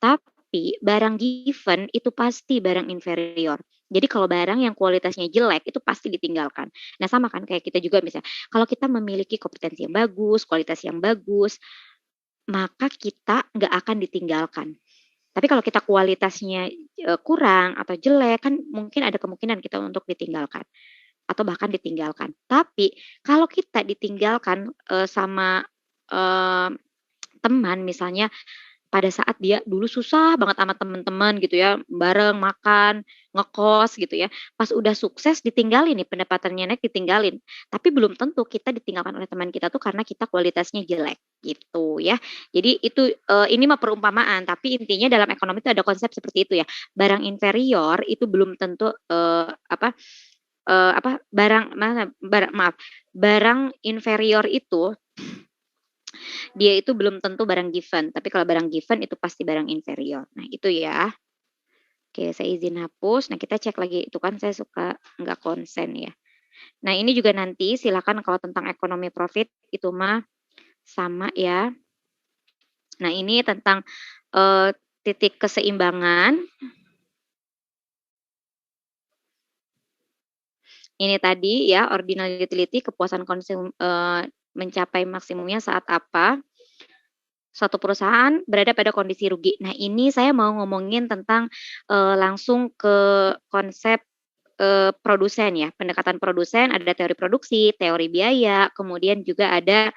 tapi barang given itu pasti barang inferior. Jadi kalau barang yang kualitasnya jelek itu pasti ditinggalkan. Nah, sama kan kayak kita juga misalnya, kalau kita memiliki kompetensi yang bagus, kualitas yang bagus, maka kita nggak akan ditinggalkan. Tapi kalau kita kualitasnya kurang atau jelek, kan mungkin ada kemungkinan kita untuk ditinggalkan atau bahkan ditinggalkan. Tapi kalau kita ditinggalkan sama teman misalnya, pada saat dia dulu susah banget sama teman-teman gitu ya, bareng makan, ngekos gitu ya. Pas udah sukses ditinggalin nih, pendapatannya naik ditinggalin. Tapi belum tentu kita ditinggalkan oleh teman kita tuh karena kita kualitasnya jelek gitu ya. Jadi itu ini mah perumpamaan, tapi intinya dalam ekonomi itu ada konsep seperti itu ya. Barang inferior itu belum tentu barang inferior itu dia itu belum tentu barang given, tapi kalau barang given itu pasti barang inferior. Nah, itu ya. Oke, saya izin hapus. Nah, kita cek lagi, itu kan saya suka nggak konsen ya. Nah, ini juga nanti silakan kalau tentang ekonomi profit itu mah sama ya. Nah, ini tentang titik keseimbangan. Ini tadi ya, ordinal utility, kepuasan mencapai maksimumnya saat apa? Suatu perusahaan berada pada kondisi rugi. Nah, ini saya mau ngomongin tentang langsung ke konsep produsen ya, pendekatan produsen, ada teori produksi, teori biaya, kemudian juga ada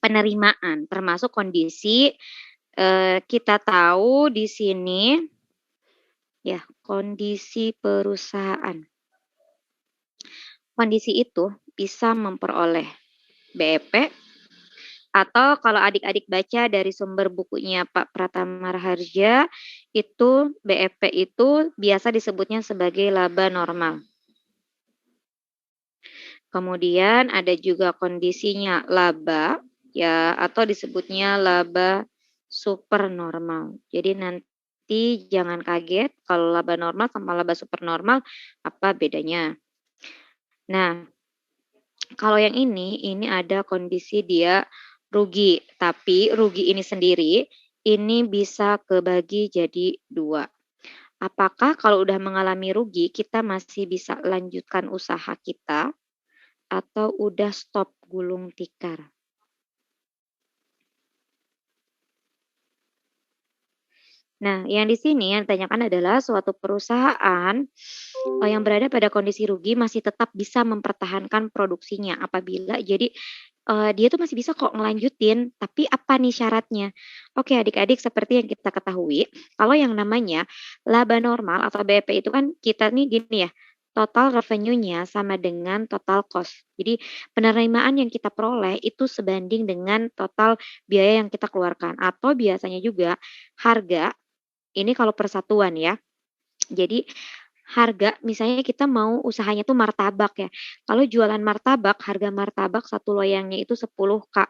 penerimaan, termasuk kondisi kita tahu di sini ya, kondisi perusahaan. Kondisi itu bisa memperoleh BEP, atau kalau adik-adik baca dari sumber bukunya Pak Pratama Raharja, itu BEP itu biasa disebutnya sebagai laba normal. Kemudian ada juga kondisinya laba ya, atau disebutnya laba supernormal. Jadi nanti jangan kaget kalau laba normal sama laba supernormal apa bedanya. Nah, kalau yang ini ada kondisi dia rugi, tapi rugi ini sendiri ini bisa kebagi jadi 2. Apakah kalau udah mengalami rugi kita masih bisa lanjutkan usaha kita atau udah stop gulung tikar? Nah, yang di sini yang ditanyakan adalah suatu perusahaan yang berada pada kondisi rugi masih tetap bisa mempertahankan produksinya apabila jadi dia tuh masih bisa kok ngelanjutin, tapi apa nih syaratnya? Oke, adik-adik, seperti yang kita ketahui, kalau yang namanya laba normal atau BEP itu kan kita nih gini ya, total revenue-nya sama dengan total cost. Jadi penerimaan yang kita peroleh itu sebanding dengan total biaya yang kita keluarkan, atau biasanya juga harga, ini kalau persatuan ya. Jadi harga misalnya kita mau usahanya tuh martabak ya. Kalau jualan martabak, harga martabak satu loyangnya itu 10K.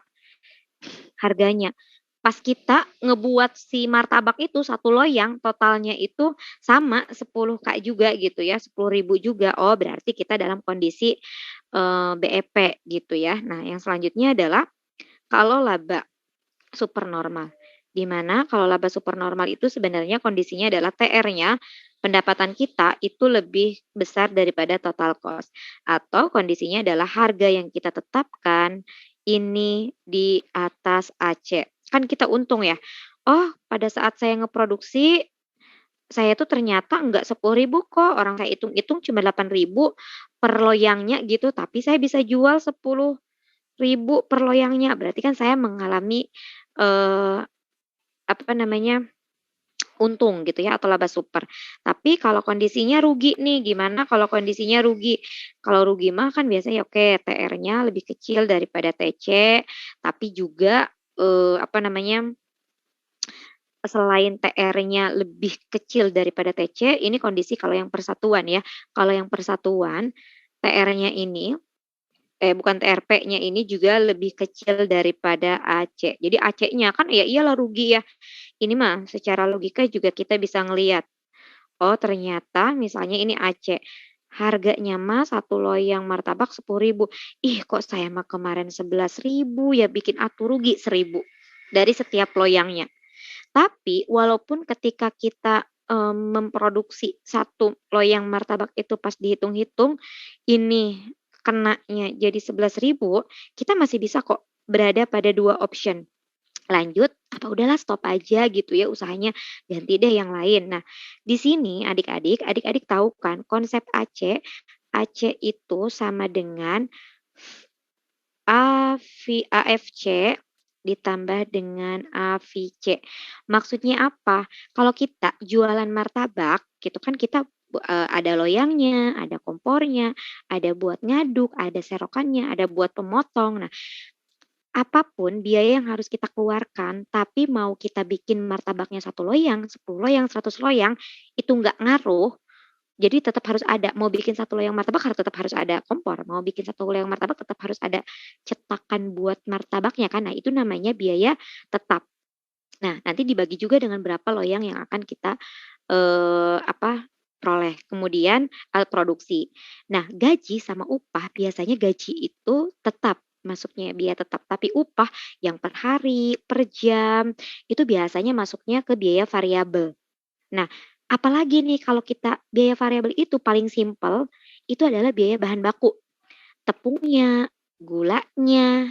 harganya. Pas kita ngebuat si martabak itu 1 loyang totalnya itu sama 10K juga gitu ya, 10.000 juga. Oh, berarti kita dalam kondisi, BEP gitu ya. Nah, yang selanjutnya adalah kalau laba supernormal. Di mana kalau laba supernormal itu sebenarnya kondisinya adalah TR-nya, pendapatan kita itu lebih besar daripada total cost. Atau kondisinya adalah harga yang kita tetapkan ini di atas AC. Kan kita untung ya. Oh, pada saat saya ngeproduksi, saya tuh ternyata enggak 10.000 kok, orang saya hitung-hitung cuma 8.000 per loyangnya gitu, tapi saya bisa jual 10.000 per loyangnya. Berarti kan saya mengalami, eee, apa namanya, untung gitu ya atau laba super. Tapi kalau kondisinya rugi nih, gimana kalau kondisinya rugi? Kalau rugi mah kan biasanya oke TR-nya lebih kecil daripada TC, tapi juga, apa namanya, selain TR-nya lebih kecil daripada TC, ini kondisi kalau yang persatuan ya. Kalau yang persatuan, TR-nya ini bukan TRP-nya ini juga lebih kecil daripada AC. Jadi AC-nya kan ya iyalah rugi ya. Ini mah secara logika juga kita bisa ngelihat, oh ternyata misalnya ini AC, harganya mah 1 loyang martabak 10.000. Ih kok saya mah kemarin 11.000 ya bikin aku rugi 1.000 dari setiap loyangnya. Tapi walaupun ketika kita, memproduksi 1 loyang martabak itu pas dihitung-hitung, ini kenanya jadi 11.000, kita masih bisa kok berada pada 2 option, lanjut apa udahlah stop aja gitu ya usahanya, ganti deh yang lain. Nah, di sini adik-adik tahu kan konsep AC, AC itu sama dengan AFC ditambah dengan AVC. Maksudnya apa? Kalau kita jualan martabak gitu kan kita, ada loyangnya, ada kompornya, ada buat ngaduk, ada serokannya, ada buat pemotong. Nah, apapun biaya yang harus kita keluarkan, tapi mau kita bikin martabaknya 1 loyang, 10 loyang, 100 loyang, itu nggak ngaruh, jadi tetap harus ada, mau bikin 1 loyang martabak tetap harus ada kompor, mau bikin 1 loyang martabak tetap harus ada cetakan buat martabaknya kan. Nah, itu namanya biaya tetap. Nah, nanti dibagi juga dengan berapa loyang yang akan kita, peroleh, kemudian alat produksi. Nah, gaji sama upah biasanya gaji itu tetap masuknya biaya tetap, tapi upah yang per hari, per jam, itu biasanya masuknya ke biaya variabel. Nah, apalagi nih kalau kita biaya variabel itu paling simpel, itu adalah biaya bahan baku. Tepungnya, gulanya,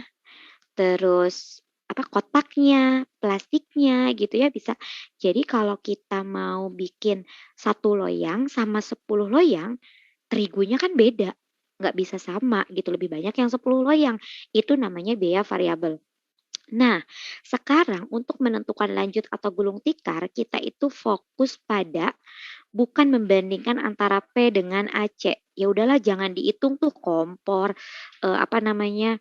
terus kotaknya, plastiknya gitu ya bisa. Jadi kalau kita mau bikin 1 loyang sama 10 loyang, terigunya kan beda, nggak bisa sama gitu, lebih banyak yang 10 loyang. Itu namanya biaya variabel. Nah, sekarang untuk menentukan lanjut atau gulung tikar, kita itu fokus pada bukan membandingkan antara P dengan AC. Ya udahlah jangan dihitung tuh kompor, apa namanya,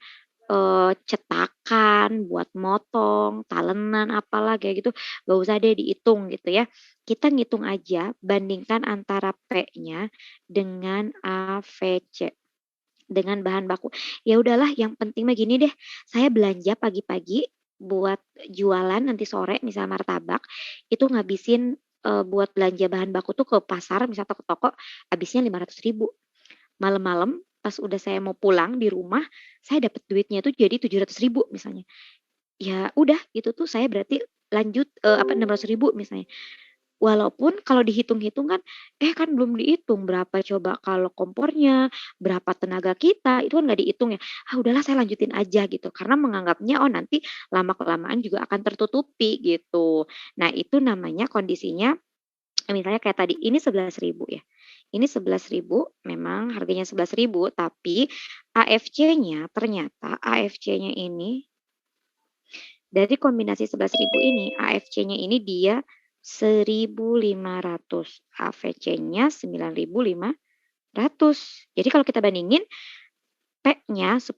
cetakan buat motong, talenan, apalah kayak gitu, nggak usah deh dihitung gitu ya. Kita ngitung aja, bandingkan antara P-nya dengan AVC dengan bahan baku. Ya udahlah yang penting mah gini deh, saya belanja pagi-pagi buat jualan nanti sore misal martabak, itu ngabisin, buat belanja bahan baku tuh ke pasar misal atau ke toko, habisnya 500.000. Malam-malam pas udah saya mau pulang di rumah, saya dapat duitnya tuh jadi 700.000 misalnya. Ya udah itu tuh saya berarti lanjut, 600.000 misalnya. Walaupun kalau dihitung-hitung kan, kan belum dihitung berapa coba kalau kompornya, berapa tenaga kita, itu kan nggak dihitung ya. Ah udahlah saya lanjutin aja gitu, karena menganggapnya, oh nanti lama-kelamaan juga akan tertutupi gitu. Nah itu namanya kondisinya, misalnya kayak tadi, ini 11.000 ya. Ini 11.000 memang harganya 11.000 tapi AFC-nya ternyata AFC-nya ini dari kombinasi 11.000 ini, AFC-nya ini dia 1.500, AVC-nya 9.500. Jadi kalau kita bandingin P-nya 10.000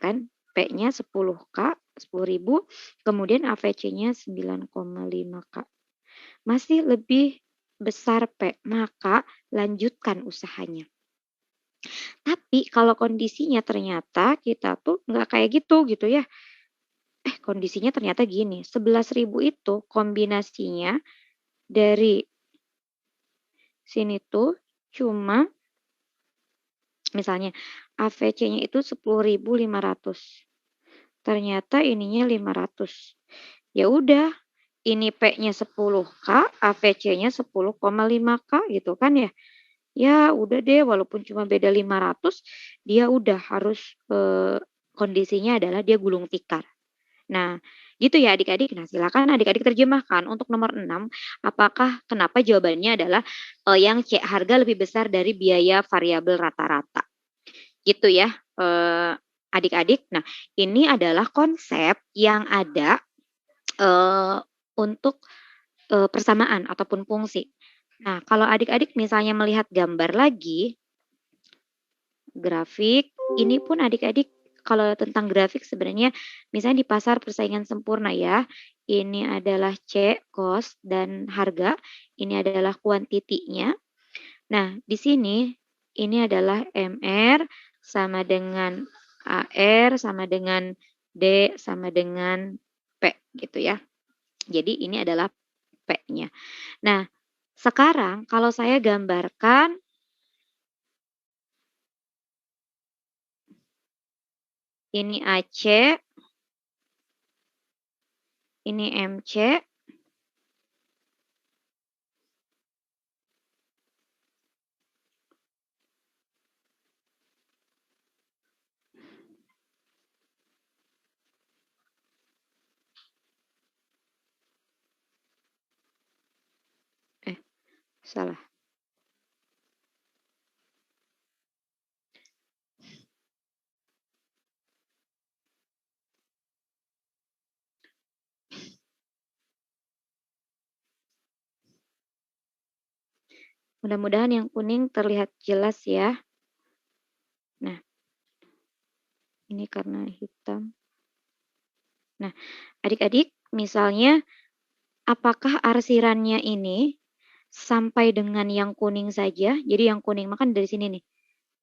kan, P-nya 10K, 10.000, kemudian AVC-nya 9,5K. Masih lebih besar P, maka lanjutkan usahanya. Tapi kalau kondisinya ternyata kita tuh nggak kayak gitu ya. kondisinya ternyata gini, 11.000 itu kombinasinya dari sini tuh cuma misalnya AVC-nya itu 10.500. Ternyata ininya 500. Ya udah, ini P-nya 10K, AVC-nya 10,5K gitu kan ya. Ya udah deh, walaupun cuma beda 500, dia udah harus kondisinya adalah dia gulung tikar. Nah, gitu ya adik-adik. Nah, silakan adik-adik terjemahkan untuk nomor 6, apakah kenapa jawabannya adalah yang C, harga lebih besar dari biaya variabel rata-rata. Gitu ya, adik-adik. Nah, ini adalah konsep yang ada untuk persamaan ataupun fungsi. Nah, kalau adik-adik misalnya melihat gambar lagi, grafik, ini pun adik-adik kalau tentang grafik sebenarnya misalnya di pasar persaingan sempurna ya, ini adalah C, cost dan harga, ini adalah kuantitinya. Nah, di sini ini adalah MR sama dengan AR sama dengan D sama dengan P gitu ya. Jadi ini adalah P-nya. Nah, sekarang kalau saya gambarkan ini AC, ini MC, salah. Mudah-mudahan yang kuning terlihat jelas ya. Nah, ini karena hitam. Nah, adik-adik misalnya apakah arsirannya ini sampai dengan yang kuning saja? Jadi yang kuning makan dari sini nih.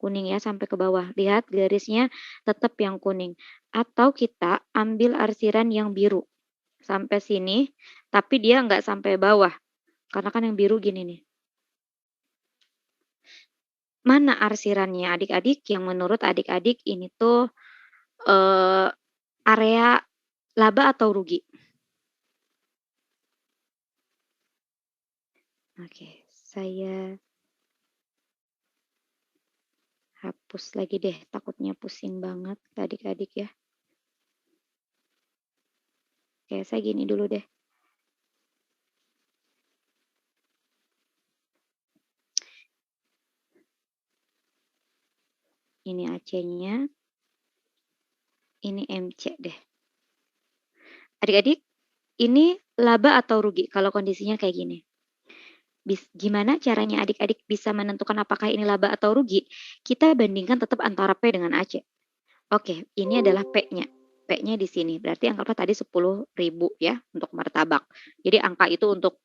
Kuning ya sampai ke bawah. Lihat garisnya tetap yang kuning. Atau kita ambil arsiran yang biru. Sampai sini, tapi dia nggak sampai bawah. Karena kan yang biru gini nih. Mana arsirannya adik-adik yang menurut adik-adik ini tuh area laba atau rugi? Oke, saya hapus lagi deh, takutnya pusing banget adik-adik ya. Oke, saya gini dulu deh. Ini AC-nya, ini MC deh. Adik-adik, ini laba atau rugi kalau kondisinya kayak gini? Gimana caranya adik-adik bisa menentukan apakah ini laba atau rugi? Kita bandingkan tetap antara P dengan AC. Oke, ini adalah P-nya. P-nya di sini. Berarti anggaplah tadi 10.000 ya untuk martabak. Jadi angka itu untuk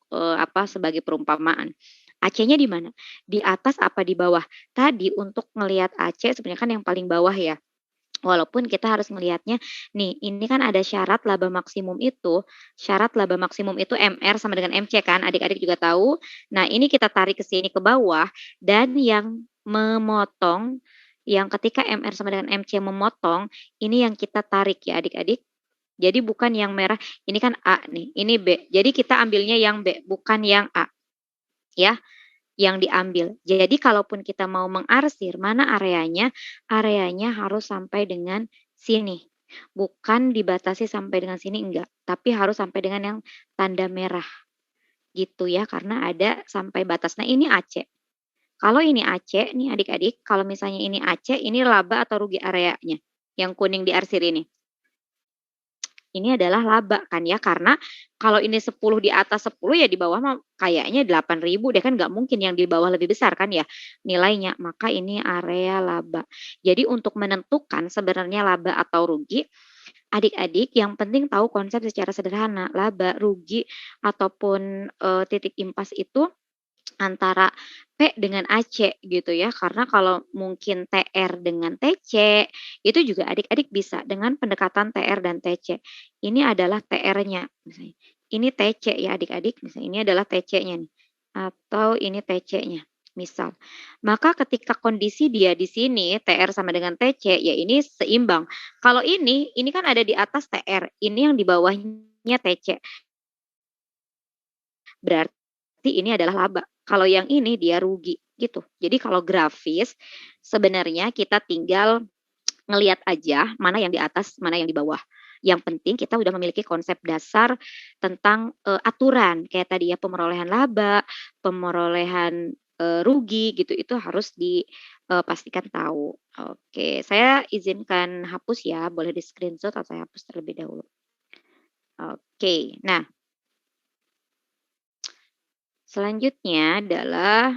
sebagai perumpamaan. AC-nya di mana? Di atas apa di bawah? Tadi untuk ngelihat AC sebenarnya kan yang paling bawah ya. Walaupun kita harus melihatnya, nih ini kan ada syarat laba maksimum itu MR sama dengan MC kan, adik-adik juga tahu. Nah ini kita tarik ke sini ke bawah, dan yang memotong, yang ketika MR sama dengan MC memotong, ini yang kita tarik ya adik-adik. Jadi bukan yang merah, ini kan A nih, ini B. Jadi kita ambilnya yang B, bukan yang A. Ya, yang diambil. Jadi kalaupun kita mau mengarsir mana areanya, areanya harus sampai dengan sini. Bukan dibatasi sampai dengan sini enggak, tapi harus sampai dengan yang tanda merah. Gitu ya, karena ada sampai batas. Nah, ini AC. Kalau ini AC nih adik-adik, kalau misalnya ini AC, ini laba atau rugi areanya. Yang kuning diarsir ini. Ini adalah laba kan ya, karena kalau ini 10 di atas 10 ya di bawah mah kayaknya 8.000 deh, kan nggak mungkin yang di bawah lebih besar kan ya nilainya, maka ini area laba. Jadi untuk menentukan sebenarnya laba atau rugi, adik-adik yang penting tahu konsep secara sederhana, laba, rugi ataupun titik impas itu antara P P dengan AC gitu ya. Karena kalau mungkin TR dengan TC, itu juga adik-adik bisa dengan pendekatan TR dan TC. Ini adalah TR-nya misalnya. Ini TC ya adik-adik, misalnya ini adalah TC-nya nih. Atau ini TC-nya, misal. Maka ketika kondisi dia di sini TR sama dengan TC, ya ini seimbang. Kalau ini kan ada di atas TR, ini yang di bawahnya TC. Berarti ini adalah laba. Kalau yang ini dia rugi gitu. Jadi kalau grafis sebenarnya kita tinggal ngelihat aja mana yang di atas, mana yang di bawah. Yang penting kita udah memiliki konsep dasar tentang aturan kayak tadi ya pemerolehan laba, pemerolehan rugi gitu itu harus dipastikan tahu. Oke, saya izinkan hapus ya, boleh di screenshot atau saya hapus terlebih dahulu. Oke, nah selanjutnya adalah,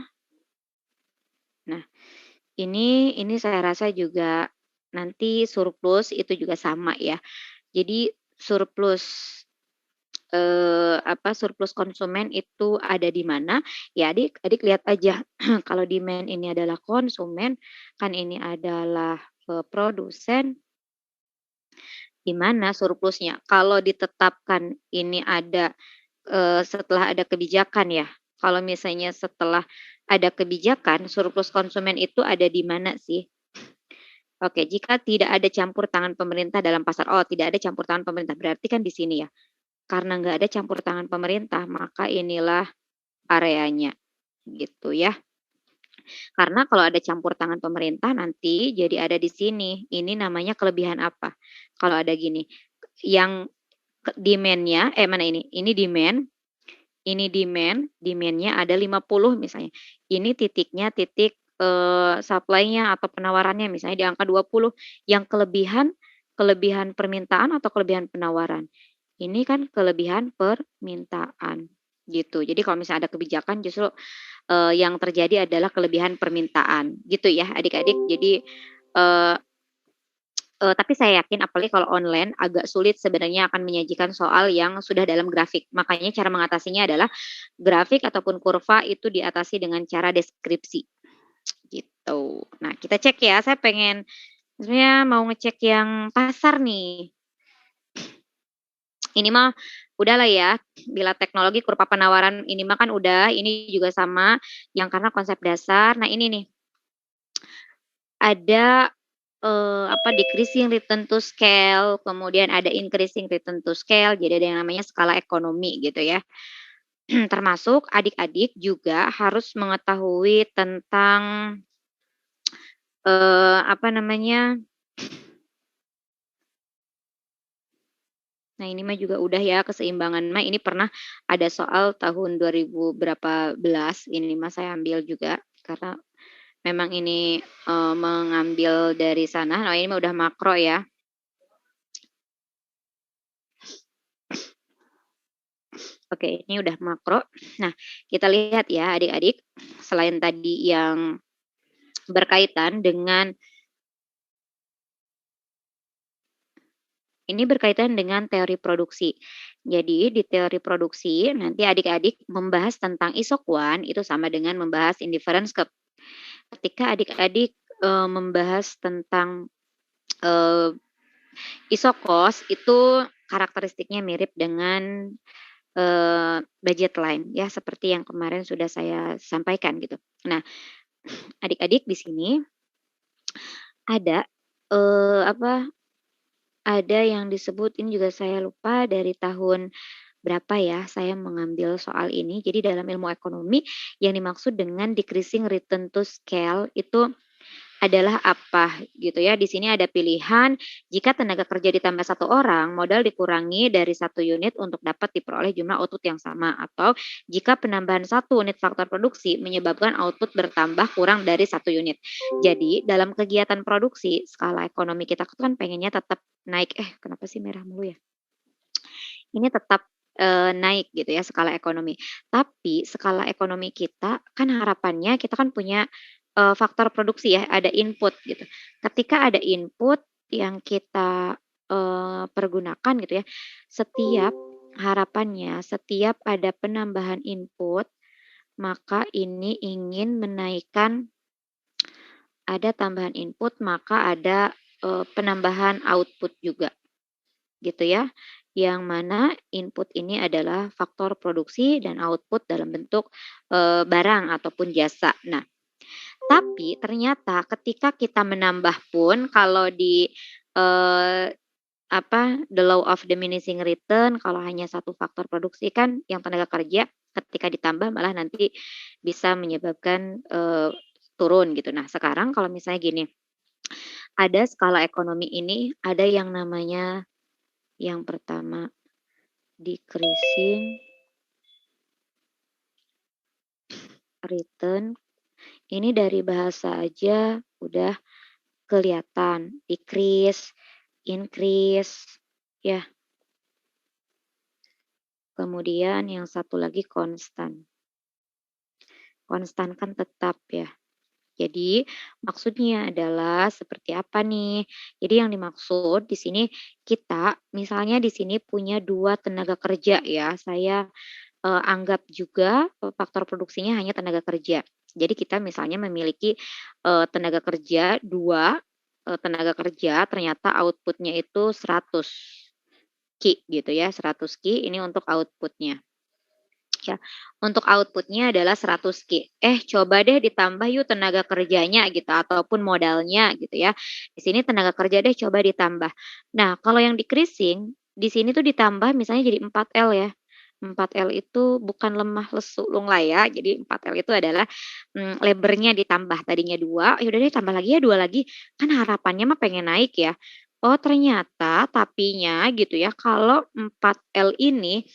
nah ini saya rasa juga nanti surplus itu juga sama ya. Jadi surplus surplus konsumen itu ada di mana, ya adik-adik lihat aja kalau demand ini adalah konsumen, kan ini adalah produsen, di mana surplusnya. Kalau ditetapkan ini ada setelah ada kebijakan ya, kalau misalnya setelah ada kebijakan, surplus konsumen itu ada di mana sih? Oke, jika tidak ada campur tangan pemerintah dalam pasar, oh tidak ada campur tangan pemerintah, berarti kan di sini ya. Karena nggak ada campur tangan pemerintah, maka inilah areanya, gitu ya. Karena kalau ada campur tangan pemerintah nanti jadi ada di sini, ini namanya kelebihan apa? Kalau ada gini, yang demand-nya mana ini demand-nya ada 50 misalnya. Ini titiknya titik supply-nya atau penawarannya misalnya di angka 20, yang kelebihan permintaan atau kelebihan penawaran. Ini kan kelebihan permintaan gitu. Jadi kalau misalnya ada kebijakan justru yang terjadi adalah kelebihan permintaan gitu ya adik-adik. Jadi eh, tapi saya yakin apalagi kalau online agak sulit sebenarnya akan menyajikan soal yang sudah dalam grafik. Makanya cara mengatasinya adalah grafik ataupun kurva itu diatasi dengan cara deskripsi gitu. Nah, kita cek ya. Saya pengen sebenarnya mau ngecek yang pasar nih. Ini mah udahlah ya, bila teknologi kurva penawaran ini mah kan udah, ini juga sama yang karena konsep dasar. Nah, ini nih. Ada decreasing return to scale, kemudian ada increasing return to scale, jadi ada yang namanya skala ekonomi gitu ya. Termasuk adik-adik juga harus mengetahui tentang apa namanya. Nah, ini mah juga udah ya keseimbangan mah ini pernah ada soal tahun 2000 berapa belas, ini mah saya ambil juga karena memang ini mengambil dari sana. Nah, ini mah udah makro ya. Oke, ini udah makro. Nah, kita lihat ya adik-adik, selain tadi yang berkaitan dengan ini berkaitan dengan teori produksi. Jadi di teori produksi nanti adik-adik membahas tentang isokuan itu sama dengan membahas indifference curve. Ketika adik-adik membahas tentang isokos itu karakteristiknya mirip dengan budget line ya seperti yang kemarin sudah saya sampaikan gitu. Nah, adik-adik di sini ada ada yang disebut ini juga saya lupa dari tahun berapa ya saya mengambil soal ini. Jadi dalam ilmu ekonomi yang dimaksud dengan decreasing return to scale itu adalah apa gitu ya. Di sini ada pilihan jika tenaga kerja ditambah 1 orang, modal dikurangi dari 1 unit untuk dapat diperoleh jumlah output yang sama, atau jika penambahan 1 unit faktor produksi menyebabkan output bertambah kurang dari 1 unit. Jadi dalam kegiatan produksi skala ekonomi kita kan pengennya tetap naik. Kenapa sih merah mulu ya? Ini tetap naik gitu ya skala ekonomi. Tapi skala ekonomi kita kan harapannya kita kan punya faktor produksi ya, ada input gitu. Ketika ada input yang kita pergunakan gitu ya, setiap harapannya setiap ada penambahan input maka ini ingin menaikkan, ada tambahan input, maka ada penambahan output juga, gitu ya. Yang mana input ini adalah faktor produksi dan output dalam bentuk barang ataupun jasa. Nah, tapi ternyata ketika kita menambah pun kalau di eh, the law of diminishing return, kalau hanya satu faktor produksi kan yang tenaga kerja, ketika ditambah malah nanti bisa menyebabkan turun gitu. Nah, sekarang kalau misalnya gini, ada skala ekonomi ini, ada yang namanya yang pertama decreasing return. Ini dari bahasa aja udah kelihatan, decrease, increase, ya. Kemudian yang satu lagi konstan. Konstan kan tetap ya. Jadi maksudnya adalah seperti apa nih? Jadi yang dimaksud di sini kita misalnya di sini punya 2 tenaga kerja ya. Saya anggap juga faktor produksinya hanya tenaga kerja. Jadi kita misalnya memiliki tenaga kerja 2 tenaga kerja, ternyata outputnya itu 100 Ki gitu ya, 100 Ki ini untuk outputnya. Ya, untuk outputnya adalah 100 Ki. Coba deh ditambah yuk tenaga kerjanya gitu ataupun modalnya gitu ya. Di sini tenaga kerja deh coba ditambah. Nah, kalau yang decreasing di sini tuh ditambah misalnya jadi 4L ya. 4L itu bukan lemah lesu lunglai ya. Jadi 4L itu adalah lebarnya ditambah tadinya 2, ya udah deh tambah lagi ya 2 lagi. Kan harapannya mah pengen naik ya. Oh, ternyata tapinya gitu ya kalau 4L ini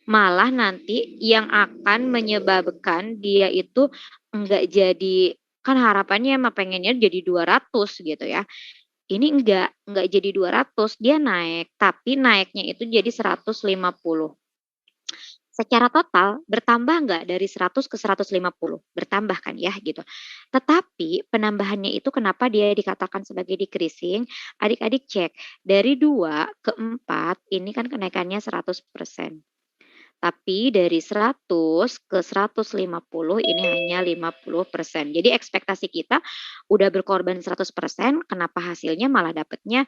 malah nanti yang akan menyebabkan dia itu enggak jadi, kan harapannya mah pengennya jadi 200 gitu ya. Ini enggak jadi 200, dia naik, tapi naiknya itu jadi 150. Secara total bertambah enggak dari 100 ke 150? Bertambah kan ya gitu. Tetapi penambahannya itu kenapa dia dikatakan sebagai decreasing? Adik-adik cek, dari 2 ke 4 ini kan kenaikannya 100%. Tapi dari 100 ke 150 ini hanya 50%. Jadi ekspektasi kita udah berkorban 100%, kenapa hasilnya malah dapatnya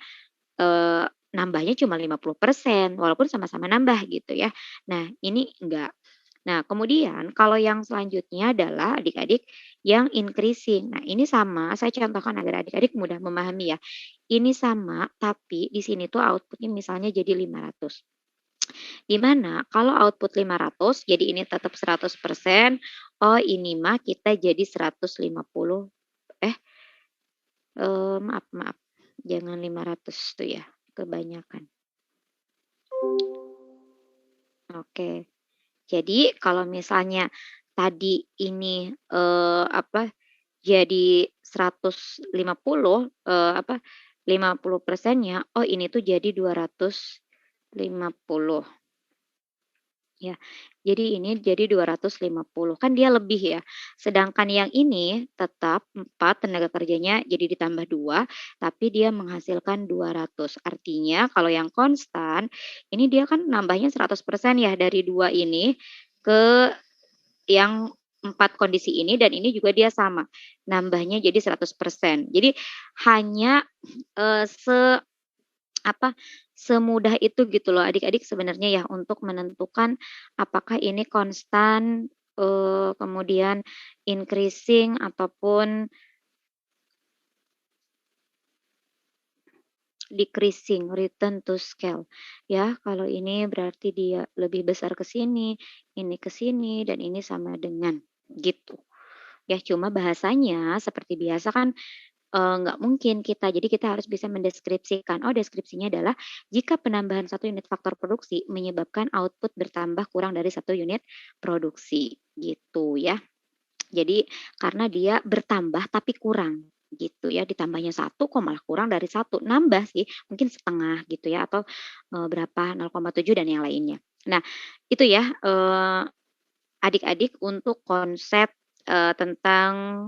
nambahnya cuma 50%, walaupun sama-sama nambah gitu ya. Nah, ini enggak. Nah, kemudian kalau yang selanjutnya adalah adik-adik yang increasing. Nah, ini sama, saya contohkan agar adik-adik mudah memahami ya. Ini sama, tapi di sini tuh outputnya misalnya jadi 500. Di mana kalau output 500 jadi ini tetap 100%, oh ini mah kita jadi 150, maaf maaf, jangan 500 tuh ya, kebanyakan. Oke, jadi kalau misalnya tadi ini, jadi 150, 50%-nya, oh ini tuh jadi 250. Ya, jadi ini jadi 250, kan dia lebih ya. Sedangkan yang ini tetap 4 tenaga kerjanya jadi ditambah 2, tapi dia menghasilkan 200. Artinya kalau yang konstan, ini dia kan nambahnya 100% ya dari 2 ini ke yang 4 kondisi ini dan ini juga dia sama, nambahnya jadi 100%. Jadi hanya, eee, se apa, semudah itu gitu loh adik-adik sebenarnya ya untuk menentukan apakah ini konstan, kemudian increasing ataupun decreasing return to scale. Ya, kalau ini berarti dia lebih besar ke sini, ini ke sini, dan ini sama dengan, gitu. Ya, cuma bahasanya seperti biasa kan nggak mungkin kita. Jadi kita harus bisa mendeskripsikan. Oh, deskripsinya adalah jika penambahan satu unit faktor produksi menyebabkan output bertambah kurang dari satu unit produksi, gitu ya. Jadi karena dia bertambah tapi kurang gitu ya, ditambahnya satu kok malah kurang dari satu, nambah sih mungkin setengah gitu ya atau berapa 0,7 dan yang lainnya. Nah, itu ya adik-adik untuk konsep tentang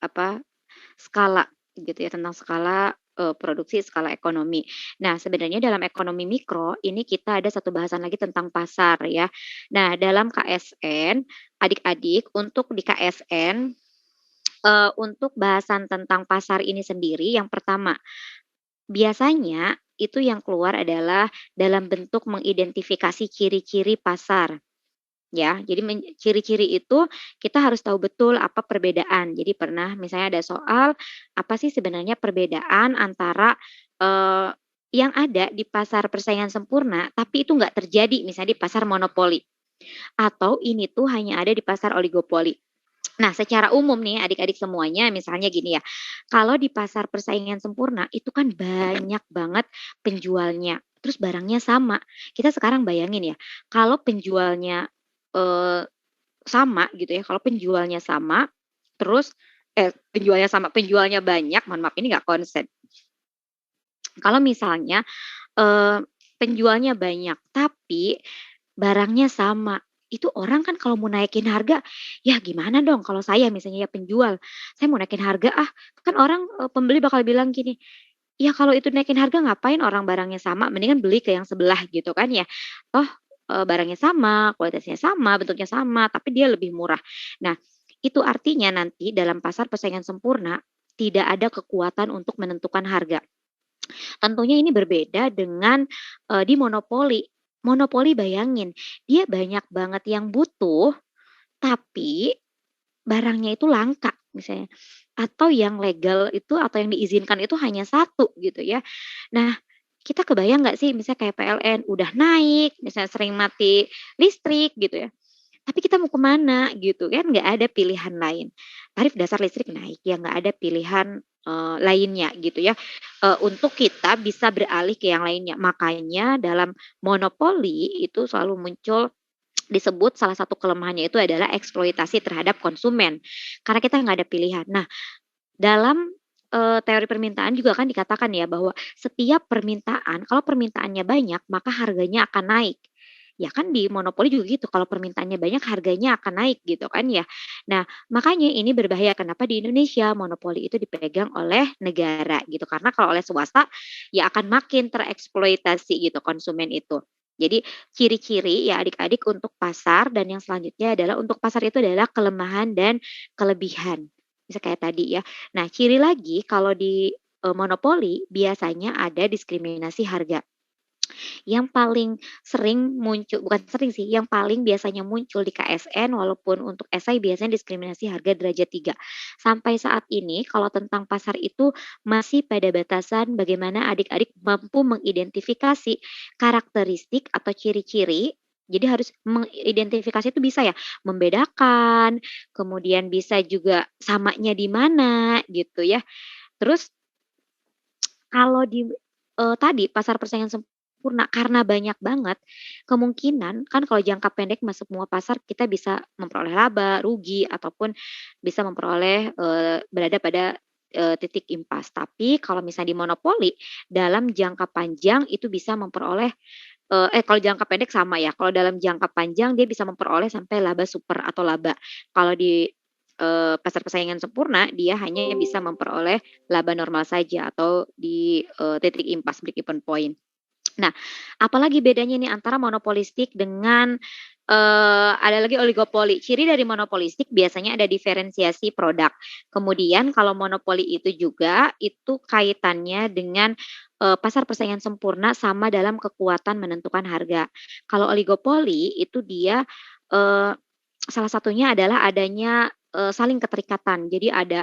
apa skala gitu ya, tentang skala produksi skala ekonomi. Nah, sebenarnya dalam ekonomi mikro ini kita ada satu bahasan lagi tentang pasar ya. Nah, dalam KSN, adik-adik untuk di KSN, untuk bahasan tentang pasar ini sendiri yang pertama, biasanya itu yang keluar adalah dalam bentuk mengidentifikasi ciri-ciri pasar. Ya, jadi ciri-ciri itu kita harus tahu betul apa perbedaan. Jadi pernah misalnya ada soal, apa sih sebenarnya perbedaan antara, yang ada di pasar persaingan sempurna, tapi itu nggak terjadi misalnya di pasar monopoli, atau ini tuh hanya ada di pasar oligopoli. Nah, secara umum nih adik-adik semuanya misalnya gini ya, kalau di pasar persaingan sempurna itu kan banyak banget penjualnya, terus barangnya sama. Kita sekarang bayangin ya, kalau penjualnya, eee, sama gitu ya, kalau penjualnya sama, terus penjualnya sama, penjualnya banyak, mohon maaf ini nggak konsen. Kalau misalnya, eee, penjualnya banyak, tapi barangnya sama, itu orang kan kalau mau naikin harga, "Ya gimana dong kalau saya," misalnya ya penjual, "saya mau naikin harga ah." Kan orang, pembeli bakal bilang gini, "Ya kalau itu naikin harga ngapain orang barangnya sama, mendingan beli ke yang sebelah," gitu kan ya. Toh, barangnya sama, kualitasnya sama, bentuknya sama, tapi dia lebih murah. Nah, itu artinya nanti dalam pasar persaingan sempurna, tidak ada kekuatan untuk menentukan harga. Tentunya ini berbeda dengan, di monopoli. Monopoli bayangin, dia banyak banget yang butuh, tapi barangnya itu langka misalnya, atau yang legal itu atau yang diizinkan itu hanya satu gitu ya. Nah, kita kebayang nggak sih misalnya kayak PLN udah naik, misalnya sering mati listrik gitu ya, tapi kita mau kemana gitu kan, nggak ada pilihan lain. Tarif dasar listrik naik, ya nggak ada pilihan, lainnya gitu ya, untuk kita bisa beralih ke yang lainnya. Makanya dalam monopoli itu selalu muncul disebut salah satu kelemahannya itu adalah eksploitasi terhadap konsumen, karena kita nggak ada pilihan. Nah, dalam, teori permintaan juga kan dikatakan ya bahwa setiap permintaan, kalau permintaannya banyak maka harganya akan naik. Ya kan di monopoli juga gitu, kalau permintaannya banyak harganya akan naik gitu kan ya. Nah, makanya ini berbahaya kenapa di Indonesia monopoli itu dipegang oleh negara gitu, karena kalau oleh swasta ya akan makin tereksploitasi gitu konsumen itu. Jadi ciri-ciri ya adik-adik untuk pasar dan yang selanjutnya adalah untuk pasar itu adalah kelemahan dan kelebihan. Bisa kayak tadi ya. Nah, ciri lagi kalau di, monopoli biasanya ada diskriminasi harga. Yang paling sering muncul bukan sering sih, yang paling biasanya muncul di KSN walaupun untuk esai biasanya diskriminasi harga derajat 3. Sampai saat ini kalau tentang pasar itu masih pada batasan bagaimana adik-adik mampu mengidentifikasi karakteristik atau ciri-ciri, jadi harus mengidentifikasi itu bisa ya, membedakan, kemudian bisa juga samanya di mana gitu ya. Terus kalau di, tadi pasar persaingan sempurna karena banyak banget, kemungkinan kan kalau jangka pendek mah semua pasar kita bisa memperoleh laba, rugi, ataupun bisa memperoleh, berada pada, titik impas. Tapi kalau misalnya di monopoli, dalam jangka panjang itu bisa memperoleh, kalau jangka pendek sama ya, kalau dalam jangka panjang dia bisa memperoleh sampai laba super atau laba. Kalau di, pasar persaingan sempurna, dia hanya bisa memperoleh laba normal saja atau di, titik impas, break even point. Nah, apalagi bedanya nih antara monopolistik dengan, ada lagi oligopoli. Ciri dari monopolistik biasanya ada diferensiasi produk. Kemudian kalau monopoli itu juga, itu kaitannya dengan, pasar persaingan sempurna sama dalam kekuatan menentukan harga. Kalau oligopoli itu dia, eee, salah satunya adalah adanya, saling keterikatan. Jadi ada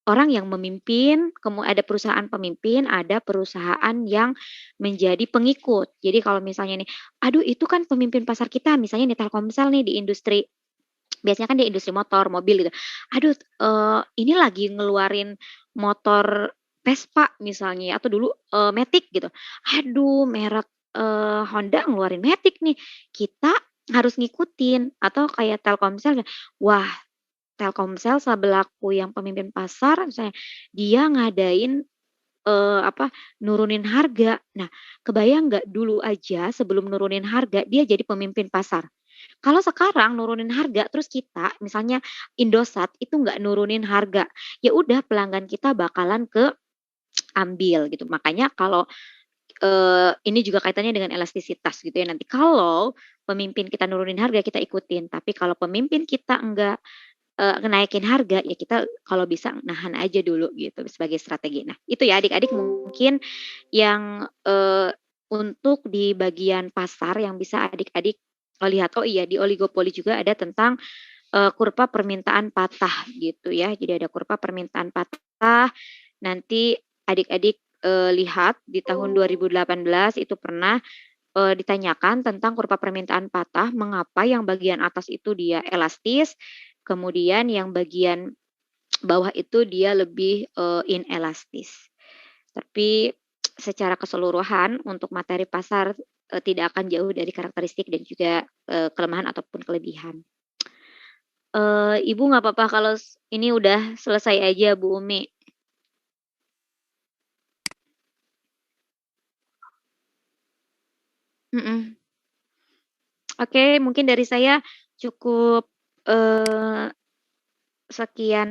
orang yang memimpin, ada perusahaan pemimpin, ada perusahaan yang menjadi pengikut. Jadi kalau misalnya nih, "Aduh itu kan pemimpin pasar kita," misalnya nih Telkomsel nih di industri biasanya kan di industri motor, mobil gitu. "Aduh, ini lagi ngeluarin motor Vespa," misalnya ya, atau dulu, Matic gitu. "Aduh merek, Honda ngeluarin Matic nih, kita harus ngikutin." Atau kayak Telkomsel, wah Telkomsel selaku yang pemimpin pasar misalnya, dia ngadain, apa, nurunin harga. Nah, kebayang nggak dulu aja sebelum nurunin harga dia jadi pemimpin pasar. Kalau sekarang nurunin harga terus kita misalnya Indosat itu nggak nurunin harga, ya udah pelanggan kita bakalan ke ambil gitu. Makanya kalau ini juga kaitannya dengan elastisitas gitu ya nanti. Kalau pemimpin kita nurunin harga kita ikutin, tapi kalau pemimpin kita enggak naikin harga ya kita kalau bisa nahan aja dulu gitu sebagai strategi. Nah, itu ya adik-adik mungkin yang untuk di bagian pasar yang bisa adik-adik lihat. Oh iya, di oligopoli juga ada tentang kurva permintaan patah gitu ya. Jadi ada kurva permintaan patah. Nanti adik-adik lihat di tahun 2018 itu pernah ditanyakan tentang kurva permintaan patah, mengapa yang bagian atas itu dia elastis, kemudian yang bagian bawah itu dia lebih inelastis. Tapi secara keseluruhan untuk materi pasar tidak akan jauh dari karakteristik dan juga kelemahan ataupun kelebihan. Ibu nggak apa-apa kalau ini udah selesai aja Bu Umi. Oke, mungkin dari saya cukup sekian